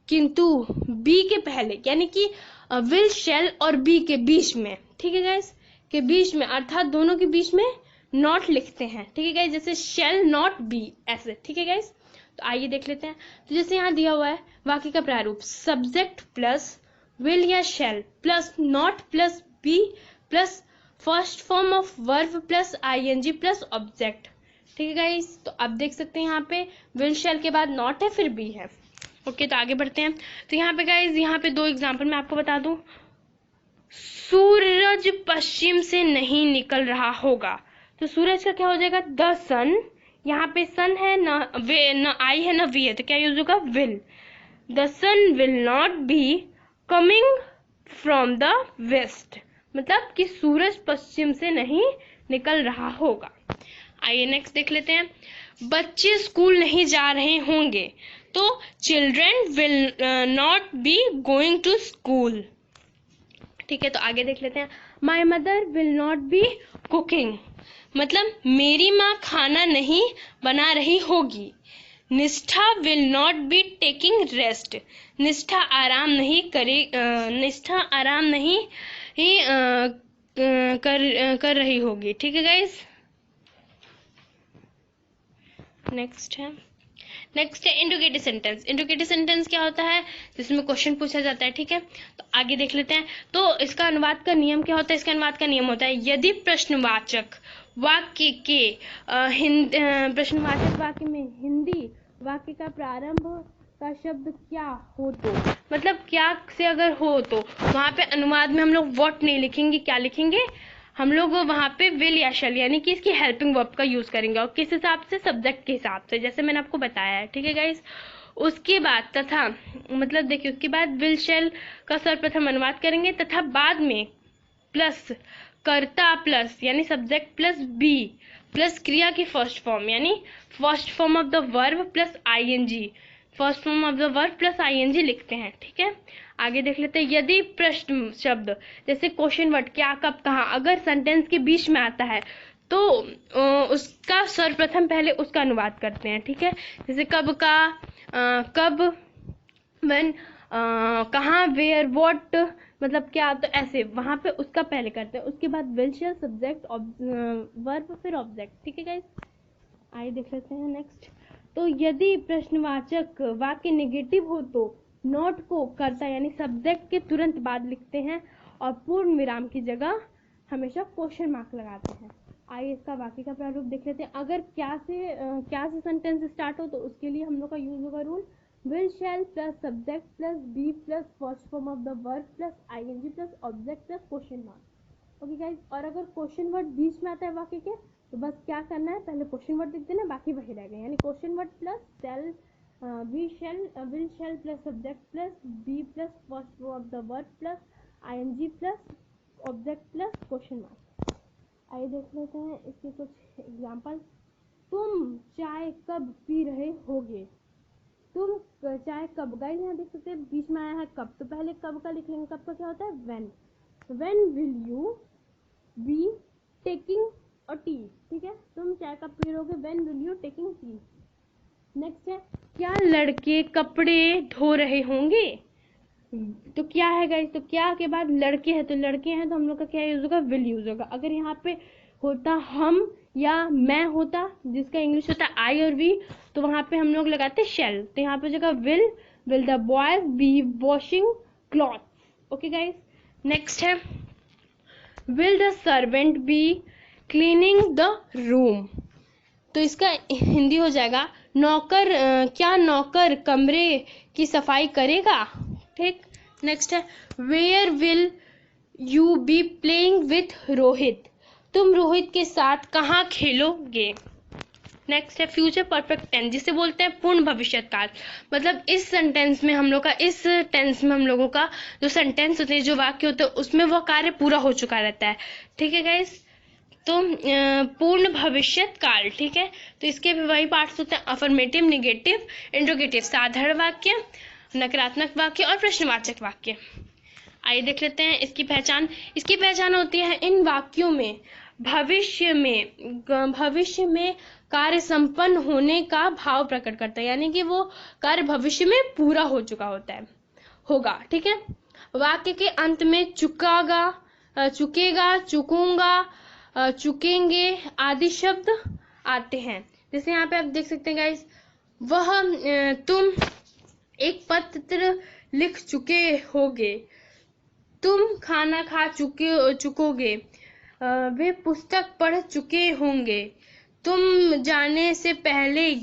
किंतु बी के पहले, यानी कि विल, शेल और बी के बीच में, ठीक है गाइस, के बीच में, अर्थात दोनों के बीच में नॉट लिखते हैं। ठीक है गाइस, जैसे शेल नॉट बी, ऐसे। ठीक है गाइस, तो आइए देख लेते हैं। तो जैसे यहाँ दिया हुआ है वाक्य का प्रारूप, सब्जेक्ट प्लस विल या shall plus not plus be plus first form of verb plus ING plus object. ठीक है गाइस, तो आप देख सकते हैं यहाँ पे विल शेल के बाद नॉट है, फिर बी है। ओके, तो आगे बढ़ते हैं। तो यहाँ पे गाइस, यहाँ पे दो एग्जाम्पल मैं आपको बता दूं। सूरज पश्चिम से नहीं निकल रहा होगा, तो सूरज का क्या हो जाएगा, द सन, यहाँ पे सन है ना, वे ना आई है ना वी है, तो क्या यूज होगा, will. The sun will not be coming from the west, मतलब कि सूरज पश्चिम से नहीं निकल रहा होगा। आइए नेक्स्ट देख लेते हैं। बच्चे स्कूल नहीं जा रहे होंगे, तो children will not be going to school. ठीक है, तो आगे देख लेते हैं। My mother will not be cooking, मतलब मेरी माँ खाना नहीं बना रही होगी। Nishtha will not be taking rest, Nishtha आराम नहीं ही कर रही होगी। ठीक है गाइस, नेक्स्ट है इंट्रोगेटिव सेंटेंस। इंट्रोगेटिव सेंटेंस क्या होता है, जिसमें क्वेश्चन पूछा जाता है। ठीक है, तो आगे देख लेते हैं। तो इसका अनुवाद का नियम क्या होता है, इसका अनुवाद का नियम होता है, यदि प्रश्नवाचक वाक्य के प्रश्नवाचक वाक्य में हिंदी वाक्य का प्रारंभ का शब्द क्या हो, तो मतलब क्या से अगर हो, तो वहां पे अनुवाद में हम लोग व्हाट नहीं लिखेंगे, क्या लिखेंगे, हम लोग वहां पे विल या शैल, यानी कि इसकी हेल्पिंग वर्ब का यूज करेंगे, और किस हिसाब से, सब्जेक्ट के हिसाब से, जैसे मैंने आपको बताया है। ठीक है गाइस, उसके बाद तथा, मतलब देखिए, उसके बाद विल शैल का सर्वप्रथम अनुवाद करेंगे, तथा बाद में प्लस कर्ता प्लस, यानी सब्जेक्ट प्लस बी प्लस क्रिया की फर्स्ट फॉर्म, यानी first form of the verb plus ING, first form of the verb plus ING लिखते हैं। ठीक है, आगे देख लेते हैं। यदि प्रश्न शब्द जैसे क्वेश्चन वर्ड, क्या, कब, कहाँ, अगर सेंटेंस के बीच में आता है, तो उसका सर्वप्रथम पहले उसका अनुवाद करते हैं। ठीक है, जैसे कब का, कब, व्हेन, कहाँ, वेयर, व्हाट, मतलब क्या, तो ऐसे वहां पे उसका पहले करते हैं, उसके बाद विल शेल, सब्जेक्ट, वर्ब, फिर ऑब्जेक्ट। ठीक है गाइस, आइए देख लेते हैं नेक्स्ट। तो यदि प्रश्नवाचक वाक्य नेगेटिव हो, तो नॉट को कर्ता यानी सब्जेक्ट के तुरंत बाद लिखते हैं, और पूर्ण विराम की जगह हमेशा क्वेश्चन मार्क लगाते हैं। आइए इसका वाक्य का प्रारूप देख लेते हैं। अगर क्या से सेंटेंस स्टार्ट हो, तो उसके लिए हम लोग का यूज होगा rule, will shall plus subject plus be plus first form of the verb plus ING plus object plus question mark. Okay guys, और अगर क्वेश्चन वर्ड बीच में आता है वाक्य के, तो बस क्या करना है, पहले क्वेश्चन वर्ड लिख देना, बाकी वही रह गए, यानी question word plus shall, will shall plus subject plus be plus first form of the verb plus ING plus object plus question mark. आइए देख लेते हैं इसके कुछ एग्जाम्पल। तुम चाय कब पी रहे होगे, तुम चाय कब, गाइस यहाँ देख सकते हैं बीच में आया है कब, तो पहले कब का लिख लेंगे। कब का क्या होता है, when will you be taking a T. ठीक है, तुम चाय कब पी रहोगे, when will you taking tea. Next है, क्या लड़के कपड़े धो रहे होंगे, तो क्या है गाइस, तो क्या के बाद लड़के हैं, तो लड़के हैं तो हम लोग का क्या यूज होगा, विल यूज होगा। अगर यहाँ पे होता हम या मैं होता, जिसका इंग्लिश होता आई और वी, तो वहां पे हम लोग लगाते शेल। तो यहाँ पे जगह will the boys be washing clothes. Okay guys, next है will the servant be cleaning the room. तो इसका हिंदी हो जाएगा नौकर क्या नौकर कमरे की सफाई करेगा। ठीक, नेक्स्ट है where will you be playing with Rohit. तुम रोहित के साथ कहाँ खेलोगे। नेक्स्ट है फ्यूचर परफेक्ट टेंस, जिसे बोलते हैं पूर्ण भविष्य काल। मतलब इस सेंटेंस में हम लोग का, इस टेंस में हम लोगों का जो सेंटेंस होते हैं, जो वाक्य होते हैं, उसमें वह कार्य पूरा हो चुका रहता है। ठीक है गाइस, तो पूर्ण भविष्य काल। ठीक है, तो इसके भी वही पार्ट्स होते हैं अफर्मेटिव, नेगेटिव, इंट्रोगेटिव, साधारण वाक्य, नकारात्मक वाक्य और प्रश्नवाचक वाक्य। आइए देख लेते हैं इसकी पहचान। इसकी पहचान होती है इन वाक्यों में भविष्य में कार्य संपन्न होने का भाव प्रकट करता है, यानी कि वो कार्य भविष्य में पूरा हो चुका होगा। ठीक है, वाक्य के अंत में चुकेगा, चुकूंगा, चुकेंगे आदि शब्द आते हैं। जैसे यहाँ पे आप देख सकते हैं गाइस, तुम एक पत्र लिख चुके होगे, तुम खाना खा चुकोगे, वे पुस्तक पढ़ चुके होंगे, तुम जाने से पहले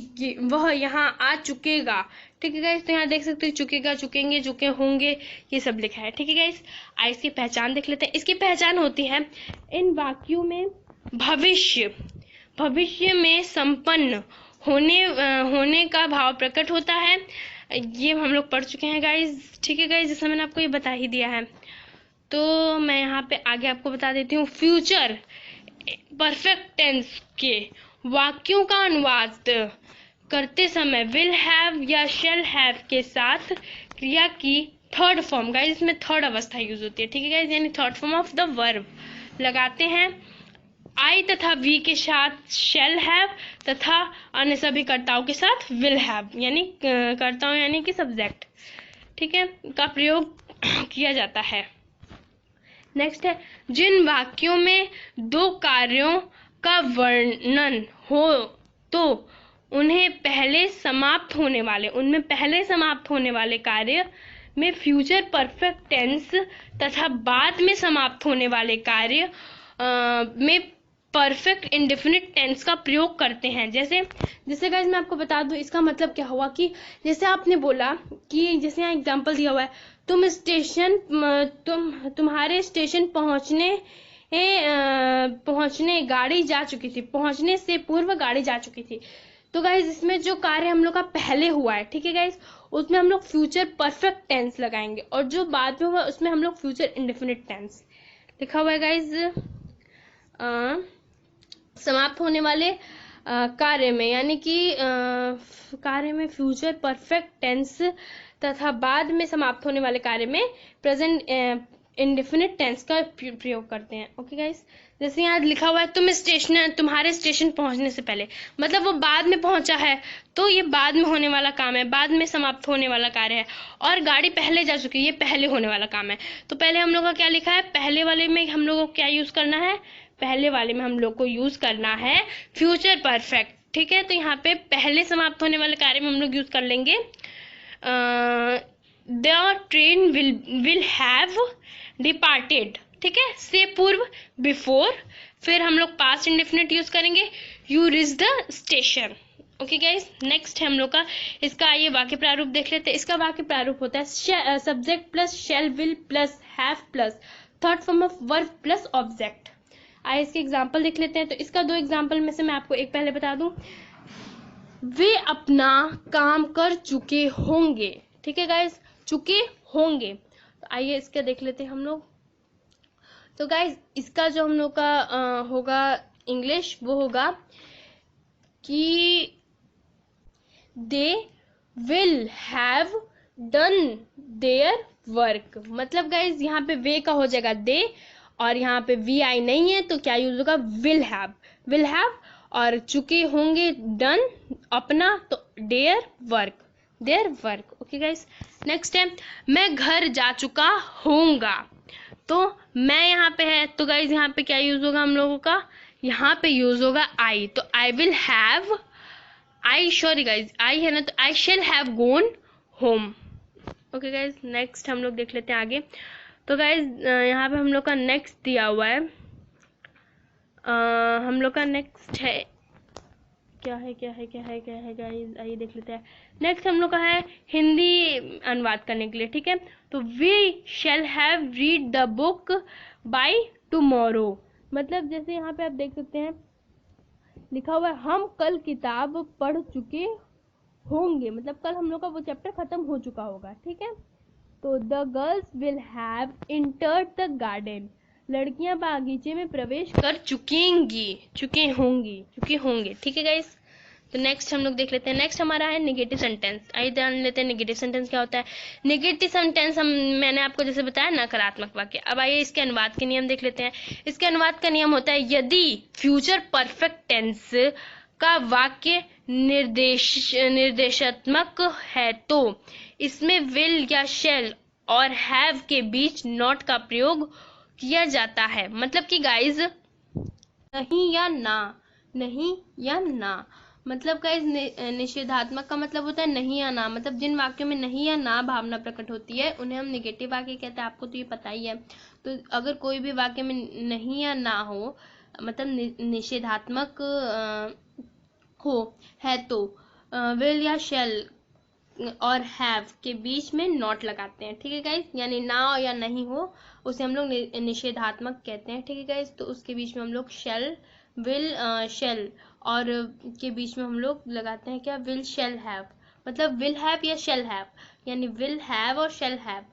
वह यहाँ आ चुकेगा। ठीक है गाइस, तो यहाँ देख सकते हैं चुकेगा, चुकेंगे, चुके होंगे, ये सब लिखा है। ठीक है गाइस, आइए इसकी पहचान देख लेते हैं। इसकी पहचान होती है इन वाक्यों में भविष्य में संपन्न होने का भाव प्रकट होता है। ये हम लोग पढ़ चुके हैं गाइस। ठीक है गाइस, जैसा मैंने आपको ये बता ही दिया है, तो मैं यहाँ पे आगे आपको बता देती हूँ। फ्यूचर परफेक्ट टेंस के वाक्यों का अनुवाद करते समय विल हैव या शैल हैव के साथ क्रिया की थर्ड फॉर्म, गाइस इसमें थर्ड अवस्था यूज होती है। ठीक है गाइस, यानी third form of the verb लगाते हैं। आई तथा वी के साथ शैल हैव तथा अन्य सभी कर्ताओं के साथ विल हैव, यानी कर्ताओं यानी कि सब्जेक्ट, ठीक है, का प्रयोग किया जाता है। नेक्स्ट है जिन वाक्यों में दो कार्यों का वर्णन हो तो उनमें पहले समाप्त होने वाले कार्य में फ्यूचर परफेक्ट टेंस तथा बाद में समाप्त होने वाले कार्य में परफेक्ट इंडेफिनिट टेंस का प्रयोग करते हैं। जैसे गाइस मैं आपको बता दूं इसका मतलब क्या हुआ कि जैसे आपने बोला कि जैसे यहाँ एग्जांपल दिया हुआ है, तुम्हारे स्टेशन पहुंचने गाड़ी जा चुकी थी, पहुंचने से पूर्व गाड़ी जा चुकी थी। तो गाइस इसमें जो कार्य हम लोग का पहले हुआ है, ठीक है गाइस, उसमें हम लोग फ्यूचर परफेक्ट टेंस लगाएंगे और जो बाद में हुआ उसमें हम लोग फ्यूचर इंडेफिनिट टेंस लिखा हुआ है गाइस। समाप्त होने वाले कार्य में, यानी कि कार्य में फ्यूचर परफेक्ट टेंस तथा बाद में समाप्त होने वाले कार्य में प्रेजेंट इंडेफिनिट टेंस का प्रयोग करते हैं। ओके गाइस, जैसे यहाँ लिखा हुआ है तुम्हारे स्टेशन पहुंचने से पहले, मतलब वो बाद में पहुंचा है, तो ये बाद में होने वाला काम है, बाद में समाप्त होने वाला कार्य है। और गाड़ी पहले जा चुकी है, ये पहले होने वाला काम है। तो पहले हम लोग का क्या लिखा है, पहले वाले में हम लोग को क्या यूज करना है, पहले वाले में हम लोग को यूज करना है फ्यूचर परफेक्ट। ठीक है, तो यहाँ पे पहले समाप्त होने वाले कार्य में हम लोग यूज कर लेंगे the train will have departed, ठीक है, से पूर्व बिफोर। फिर हम लोग पास्ट इंडेफिनिट यूज करेंगे you reach the station. Okay guys, next है हम लोग का इसका ये वाक्य प्रारूप देख लेते हैं। इसका वाक्य प्रारूप होता है subject plus shell will plus have plus third form of verb plus object. आइए इसके एग्जाम्पल देख लेते हैं। तो इसका दो एग्जाम्पल में से मैं आपको एक पहले बता दूं, वे अपना काम कर चुके होंगे। ठीक है गाइस, चुके होंगे। तो आइए इसका देख लेते हैं हम लोग। तो गाइस इसका जो हम लोग का होगा इंग्लिश, वो होगा कि they will have done their work. मतलब गाइस यहाँ पे वे का हो जाएगा दे और यहाँ पे वी आई नहीं है, तो क्या यूज होगा, विल हैव और चुके होंगे डन अपना, तो their work. Their work. Okay guys, next है मैं घर जा चुका होऊंगा। तो मैं यहाँ पे है, तो गाइस यहाँ पे क्या यूज होगा हम लोगों का, यहाँ पे यूज होगा आई। तो I will have, I sorry guys I है ना, तो I shall have gone home. Okay guys, नेक्स्ट हम लोग देख लेते हैं आगे। तो गाइज यहाँ पे हम लोग का नेक्स्ट दिया हुआ है, हम लोग का नेक्स्ट है क्या है गाइज, आइए देख लेते हैं। नेक्स्ट हम लोग का है हिंदी अनुवाद करने के लिए, ठीक है। तो we shall have read the book by tomorrow. मतलब जैसे यहाँ पे आप देख सकते हैं लिखा हुआ है हम कल किताब पढ़ चुके होंगे, मतलब कल हम लोग का वो चैप्टर खत्म हो चुका होगा, ठीक है। तो the girls will have entered the garden, लड़कियां बागीचे में प्रवेश कर चुके होंगे, ठीक है गाइस। तो नेक्स्ट हम लोग देख लेते हैं, नेक्स्ट हमारा है नेगेटिव सेंटेंस। आइए जान लेते हैं नेगेटिव सेंटेंस क्या होता है। नेगेटिव सेंटेंस मैंने आपको जैसे बताया नकारात्मक वाक्य। अब आइए इसके अनुवाद के नियम देख लेते हैं। इसके अनुवाद का नियम होता है यदि फ्यूचर परफेक्ट टेंस का वाक्य निर्देशात्मक है तो इसमें विल या शेल और हैव के बीच नॉट का प्रयोग किया जाता है। मतलब कि गाइज नहीं या ना, मतलब गाइज निषेधात्मक का मतलब होता है नहीं या ना। मतलब जिन वाक्यों में नहीं या ना भावना प्रकट होती है उन्हें हम नेगेटिव वाक्य कहते हैं, आपको तो ये पता ही है। तो अगर कोई भी वाक्य में नहीं या ना हो, मतलब निषेधात्मक है तो विल या शेल और हैव के बीच में नॉट लगाते हैं, ठीक है गाइस। यानी ना या नहीं हो उसे हम लोग निषेधात्मक कहते हैं, ठीक है गाइस। तो उसके बीच में हम लोग शेल, विल, शेल और के बीच में हम लोग लगाते हैं क्या, विल शेल हैव। मतलब विल हैव या शेल हैव, यानी विल हैव और शेल हैव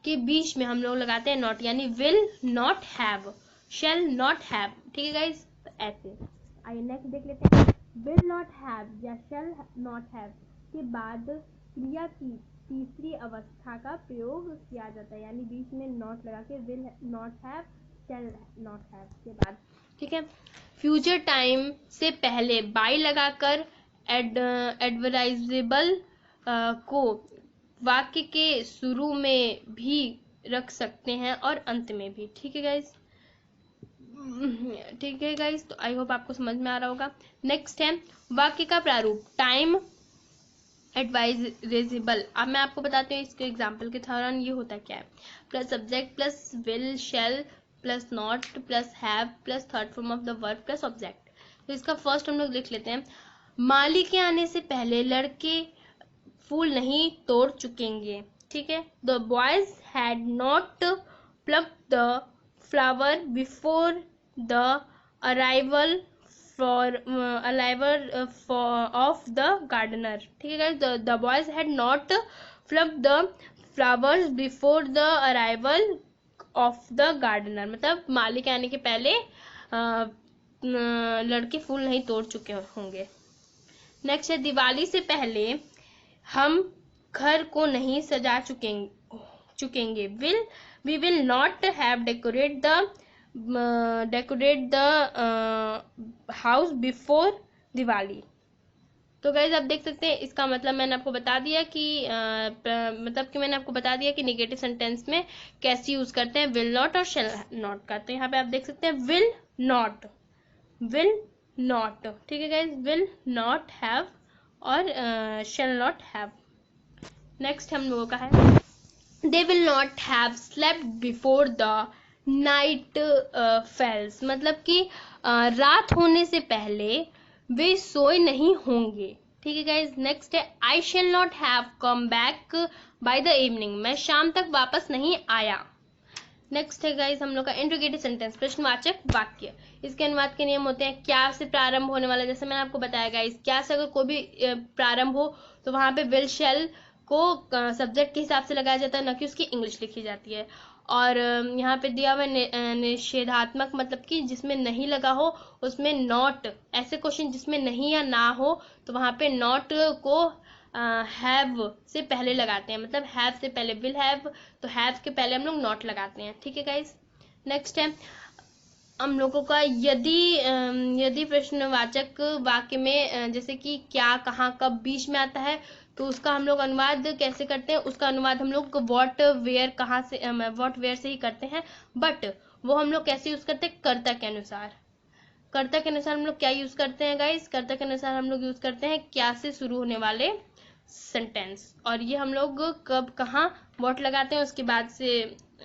के बीच में हम लोग लगाते हैं नॉट, यानी will not have, shall not have, ठीक है गाइस। तो ऐसे आइए नेक्स्ट देख लेते हैं। विल नॉट हैव या शेल नॉट हैव के बाद क्रिया की तीसरी अवस्था का प्रयोग किया जाता है, यानी बीच में नॉट लगा के will not have, shall not have के बाद, ठीक है। फ्यूचर टाइम से पहले बाय लगाकर एडवर्टाइजेबल को वाक्य के शुरू में भी रख सकते हैं और अंत में भी, ठीक है गाइस। ठीक है गाइस, तो आई होप आपको समझ में आ रहा होगा। नेक्स्ट है वाक्य का प्रारूप, टाइम एडवाइजेबल। अब मैं आपको बताती हूँ इसके एग्जाम्पल के दौरान ये होता क्या है। Plus subject plus will shall plus not plus have plus third form of the verb plus object. तो इसका फर्स्ट हम लोग लिख लेते हैं, माली के आने से पहले लड़के फूल नहीं तोड़ चुकेंगे, ठीक है। The boys had not plucked the flower before the arrival of the gardener, ठीक है guys। the boys had not plucked the flowers before the arrival of the gardener, मतलब माली के आने के पहले लड़के फूल नहीं तोड़ चुके होंगे। नेक्स्ट है दिवाली से पहले हम घर को नहीं सजा चुकेंगे, we will not have decorate the house before Diwali. तो गाइज आप देख सकते हैं इसका मतलब मैंने आपको बता दिया कि नेगेटिव सेंटेंस में कैसे यूज करते हैं विल नॉट और शेल नॉट का। तो यहाँ पे आप देख सकते हैं विल नॉट, ठीक है गाइज, विल नॉट हैव और शेल नॉट हैव। नेक्स्ट हम लोगों का है they will not have slept before the night fails, मतलब कि रात होने से पहले वे सोए नहीं होंगे, ठीक है गाइज। नेक्स्ट है I shall not have come back by the evening, मैं शाम तक वापस नहीं आया। नेक्स्ट है गाइज हम लोग का इंट्रोगेटिव सेंटेंस, प्रश्नवाचक वाक्य। इसके अनुवाद के नियम होते हैं क्या से प्रारंभ होने वाला, जैसे मैंने आपको बताया गाइज क्या से अगर कोई भी प्रारंभ हो तो वहां पे विल शेल को सब्जेक्ट के हिसाब से लगाया जाता है, न कि उसकी इंग्लिश लिखी जाती है। और यहाँ पे दिया हुआ निषेधात्मक, मतलब कि जिसमें नहीं लगा हो उसमें नॉट, ऐसे क्वेश्चन जिसमें नहीं या ना हो तो वहाँ पे नॉट को हैव से पहले लगाते हैं, मतलब हैव से पहले विल हैव, तो हैव के पहले हम लोग नॉट लगाते हैं, ठीक है गाइस। नेक्स्ट है हम लोगों का यदि प्रश्नवाचक वाक्य में जैसे कि क्या, कहाँ, कब बीच में आता है तो उसका हम लोग अनुवाद कैसे करते हैं, उसका अनुवाद हम लोग व्हाट वेयर कहाँ से, व्हाट वेयर से ही करते हैं, बट वो हम लोग कैसे यूज करते हैं, कर्ता के अनुसार। कर्ता के अनुसार हम लोग क्या यूज करते हैं गाइस, कर्ता के अनुसार हम लोग यूज करते हैं क्या से शुरू होने वाले सेंटेंस, और ये हम लोग कब कहाँ व्हाट लगाते हैं, उसके बाद से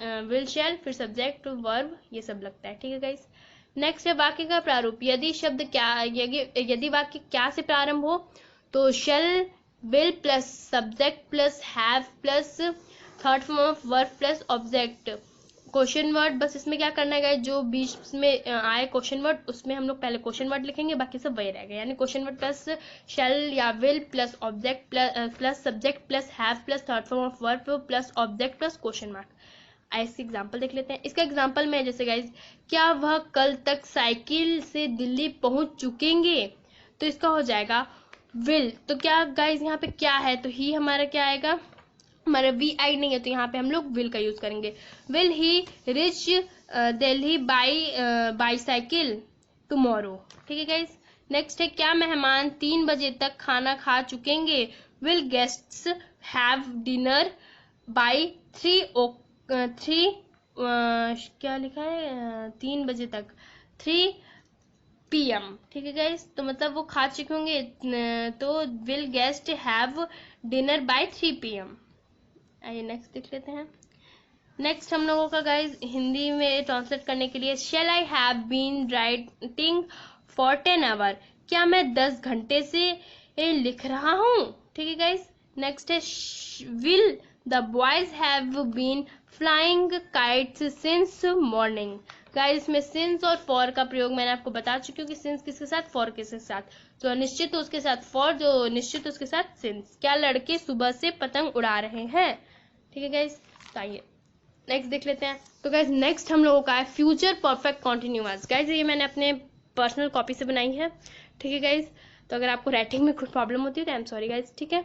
विल शैल, फिर सब्जेक्ट वर्ब, ये सब लगता है। ठीक है गाइस। नेक्स्ट है वाक्य का प्रारूप। यदि शब्द क्या, यदि वाक्य क्या से प्रारंभ हो तो shall, will plus subject plus have plus third form of verb plus object, question word. बस इसमें क्या करना है, जो बीच में आए क्वेश्चन वर्ड, उसमें हम लोग पहले क्वेश्चन वर्ड लिखेंगे, बाकी सब वही रहेगा। यानी क्वेश्चन वर्ड प्लस शैल या will plus object plus subject plus have plus third form of verb plus object plus question mark. ऐसे एग्जाम्पल देख लेते हैं। इसका एग्जाम्पल में जैसे गाइज, क्या वह कल तक साइकिल से दिल्ली पहुंच चुकेंगे, तो इसका हो जाएगा विल। तो क्या गाइज यहाँ पे क्या है, तो ही हमारा क्या आएगा, हमारा वी आई नहीं है, तो यहाँ पे हम लोग विल का यूज करेंगे। Will he rich Delhi by cycle tomorrow. ठीक है गाइज। नेक्स्ट है क्या मेहमान 3 बजे तक खाना खा चुकेंगे, will guests have dinner by 3 क्या लिखा है 3 बजे तक 3 PM। ठीक है गाइस, तो मतलब वो खा चुके होंगे, तो will guest have dinner by 3 PM। आइए नेक्स्ट देख लेते हैं। नेक्स्ट हम लोगों का गाइस हिंदी में ट्रांसलेट करने के लिए, shall I have been writing for 10 hour, क्या मैं 10 घंटे से लिख रहा हूँ। ठीक है गाइस। नेक्स्ट है will the boys have been flying kites since morning. Guys इसमें सिंस और फॉर का प्रयोग मैंने आपको बता चुकी हूँ कि सिंस किसके साथ, फॉर किसके साथ, जो निश्चित उसके साथ फॉर, जो निश्चित उसके साथ सिंस। क्या लड़के सुबह से पतंग उड़ा रहे हैं। ठीक है गाइस। आइए नेक्स्ट देख लेते हैं। तो गाइस नेक्स्ट हम लोगों का है फ्यूचर परफेक्ट कॉन्टिन्यूअस। गाइस ये मैंने अपने पर्सनल कॉपी से बनाई है। ठीक है गाइस। तो अगर आपको राइटिंग में कुछ प्रॉब्लम होती है तो आई एम सॉरी गाइस। ठीक है।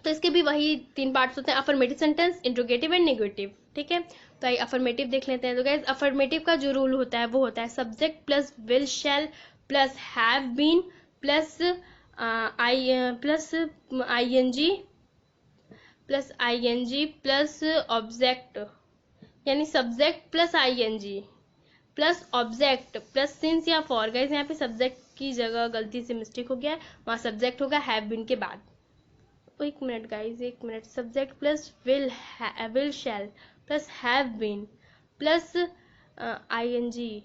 तो इसके भी वही 3 पार्ट्स होते हैं, affirmative sentence, interrogative and negative. ठीक है। तो आइए अफर्मेटिव देख लेते हैं। तो गाइस अफर्मेटिव का जो रूल होता है वो होता है subject plus will shall plus have been plus ING plus object, यानी subject plus ING plus object plus since या फॉर। गाइस यहाँ पे सब्जेक्ट की जगह गलती से मिस्टेक हो गया है, वहाँ सब्जेक्ट होगा हैव बीन के बाद। एक मिनट गाइस, एक minute. Subject plus will shall plus have been plus ING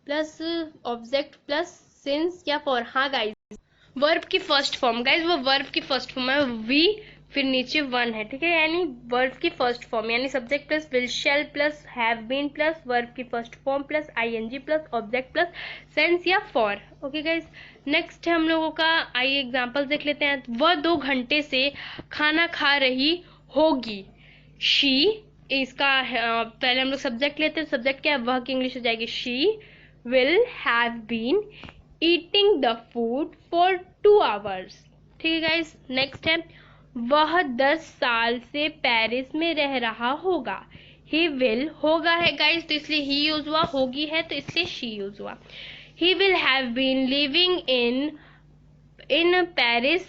plus object plus since या फॉर। हाँ गाइस वर्ब की फर्स्ट फॉर्म, गाइस वो वर्ब की फर्स्ट फॉर्म है वी, फिर नीचे 1 है। ठीक है। यानी वर्ब की फर्स्ट फॉर्म, यानी subject plus will shall plus have been plus verb की first form plus ING plus object plus since या फॉर। Okay guys. नेक्स्ट है हम लोगों का, आइए एग्जांपल्स देख लेते हैं। वह 2 घंटे से खाना खा रही होगी, शी। इसका पहले हम लोग सब्जेक्ट लेते हैं। सब्जेक्ट क्या है, वह की इंग्लिश हो जाएगी she will have been eating the food for 2 hours. ठीक है गाइस। नेक्स्ट है वह 10 साल से पेरिस में रह रहा होगा, ही विल, होगा है गाइस तो इसलिए ही यूज हुआ, होगी है तो इसलिए शी यूज हुआ। He will have been living in Paris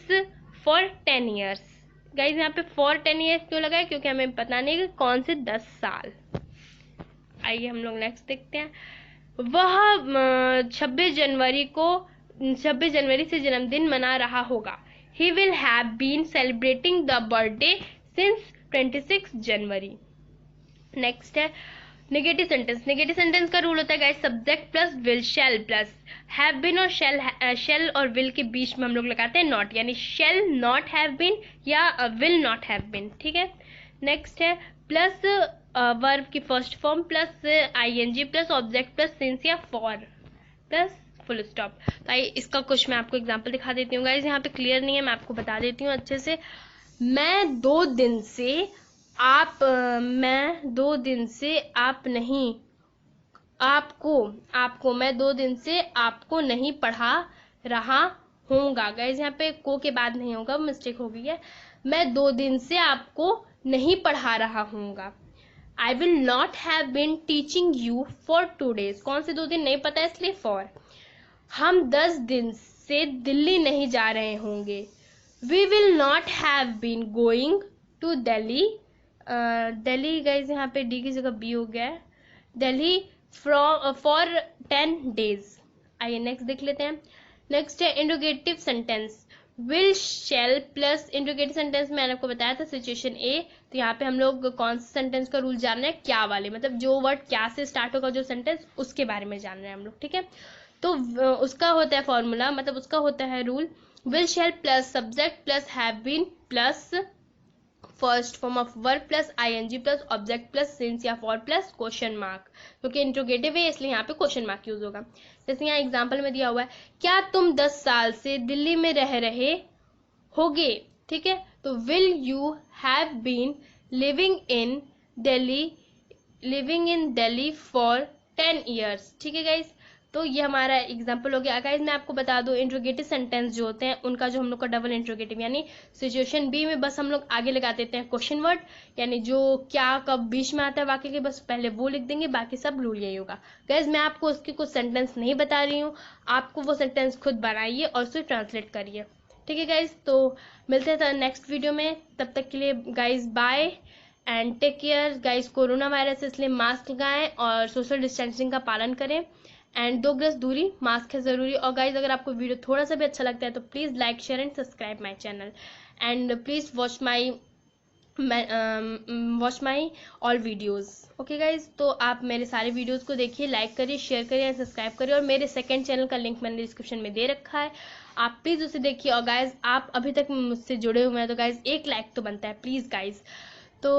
for 10 years. Guys यहाँ पे फॉर 10 ईयर्स क्यों लगा है, क्योंकि हमें पता नहीं कि कौन से 10 साल। आइए हम लोग नेक्स्ट देखते हैं। वह 26 जनवरी से जन्मदिन मना रहा होगा, he will have been celebrating the birthday since 26 January. Next है नेगेटिव सेंटेंस। नेगेटिव सेंटेंस का रूल होता है guys subject plus will shall plus have been और शैल और विल के बीच में हम लोग लगाते हैं नॉट, यानी शैल नॉट हैव बीन या विल नॉट हैव बीन। ठीक है। नेक्स्ट है प्लस वर्ब की first form plus ING plus object plus since या फॉर प्लस फुल स्टॉप। तो आइए इसका कुछ मैं आपको एग्जांपल दिखा देती हूँ। गाइस यहाँ पे क्लियर नहीं है, मैं आपको बता देती हूँ अच्छे से। मैं 2 दिन से आपको नहीं पढ़ा रहा हूँगा। गाइस यहाँ पे को के बाद नहीं होगा, मिस्टेक हो गई है। मैं 2 दिन से आपको नहीं पढ़ा रहा हूँगा। I will not have been teaching you for 2 days। कौन से 2 दिन नहीं पता है इसलिए फॉर। हम 10 दिन से दिल्ली नहीं जा रहे होंगे। We will not have been going to Delhi. Delhi guys यहाँ पे डी की जगह बी हो गया है। Delhi for 10 days। आइए नेक्स्ट देख लेते हैं। नेक्स्ट है interrogative sentence. Will shall plus interrogative sentence मैंने आपको बताया था सिचुएशन ए। तो यहाँ पे हम लोग कौन से सेंटेंस का रूल जान रहे हैं, क्या वाले, मतलब जो वर्ड क्या से स्टार्ट होगा जो सेंटेंस, उसके बारे में जान रहे हैं हम लोग, ठीक है। तो उसका होता है फॉर्मूला, मतलब उसका होता है rule, will shall plus subject plus have been plus first form of verb plus ING plus object plus since या फॉर प्लस क्वेश्चन मार्क, क्योंकि इंट्रोगेटिव है इसलिए यहाँ पे क्वेश्चन मार्क यूज होगा। जैसे यहाँ एग्जांपल में दिया हुआ है, क्या तुम 10 साल से दिल्ली में रह रहे होगे, ठीक है। तो will you have been living in Delhi for 10 years, ठीक है गाइज। तो ये हमारा एग्जाम्पल हो गया। गाइज मैं आपको बता दूं, इंट्रोगेटिव सेंटेंस जो होते हैं उनका जो हम लोग का डबल इंट्रोगेटिव, यानी सिचुएशन बी में बस हम लोग आगे लगा देते हैं क्वेश्चन वर्ड, यानी जो क्या कब बीच में आता है वाक्य के, बस पहले वो लिख देंगे, बाकी सब रूल यही होगा। गाइज मैं आपको उसके कुछ सेंटेंस नहीं बता रही हूँ, आपको वो सेंटेंस खुद बनाइए और उसे ट्रांसलेट करिए, ठीक है गाइज। तो मिलते हैं नेक्स्ट वीडियो में, तब तक के लिए guys bye and take care. Guys corona virus है इसलिए मास्क लगाएं और सोशल डिस्टेंसिंग का पालन करें एंड 2 गज दूरी, मास्क है ज़रूरी। और गाइज अगर आपको वीडियो थोड़ा सा भी अच्छा लगता है तो please like share and subscribe my channel and please watch my all videos, okay guys. तो आप मेरे सारे वीडियोज़ को देखिए, लाइक करिए, शेयर करिए एंड सब्सक्राइब करिए। और मेरे सेकंड चैनल का लिंक मैंने डिस्क्रिप्शन में दे रखा है, आप प्लीज़ उसे देखिए। और गाइज आप अभी तक मुझसे जुड़े हुए हैं तो गाइज 1 लाइक तो बनता है प्लीज़ गाइज। तो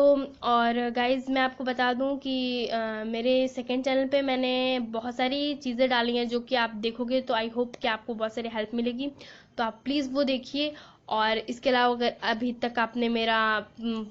और गाइज़ मैं आपको बता दूं कि मेरे सेकंड चैनल पे मैंने बहुत सारी चीज़ें डाली हैं जो कि आप देखोगे तो आई होप कि आपको बहुत सारी हेल्प मिलेगी, तो आप प्लीज़ वो देखिए। और इसके अलावा अगर अभी तक आपने मेरा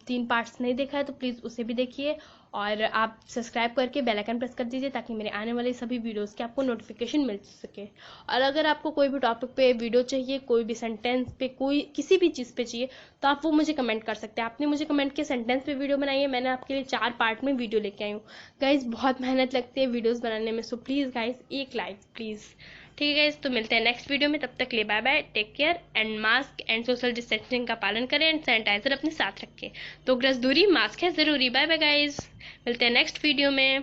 3 पार्ट्स नहीं देखा है तो प्लीज़ उसे भी देखिए और आप सब्सक्राइब करके बेल आइकन प्रेस कर दीजिए ताकि मेरे आने वाले सभी वीडियोस के आपको नोटिफिकेशन मिल सके। और अगर आपको कोई भी टॉपिक पे वीडियो चाहिए, कोई भी सेंटेंस पे, कोई किसी भी चीज़ पे चाहिए तो आप वो मुझे कमेंट कर सकते हैं। आपने मुझे कमेंट किया सेंटेंस पे वीडियो बनाइए, मैंने आपके लिए 4 पार्ट में वीडियो लेके आई हूँ। गाइज बहुत मेहनत लगती है वीडियोज़ बनाने में, so please guys 1 like please, ठीक है गाइज। तो मिलते हैं नेक्स्ट वीडियो में, तब तक के लिए bye bye, take care and mask and social distancing का पालन करें एंड सैनिटाइजर अपने साथ रखें। 2 गज दूरी, मास्क है ज़रूरी। बाय बाय गाइज, मिलते हैं नेक्स्ट वीडियो में।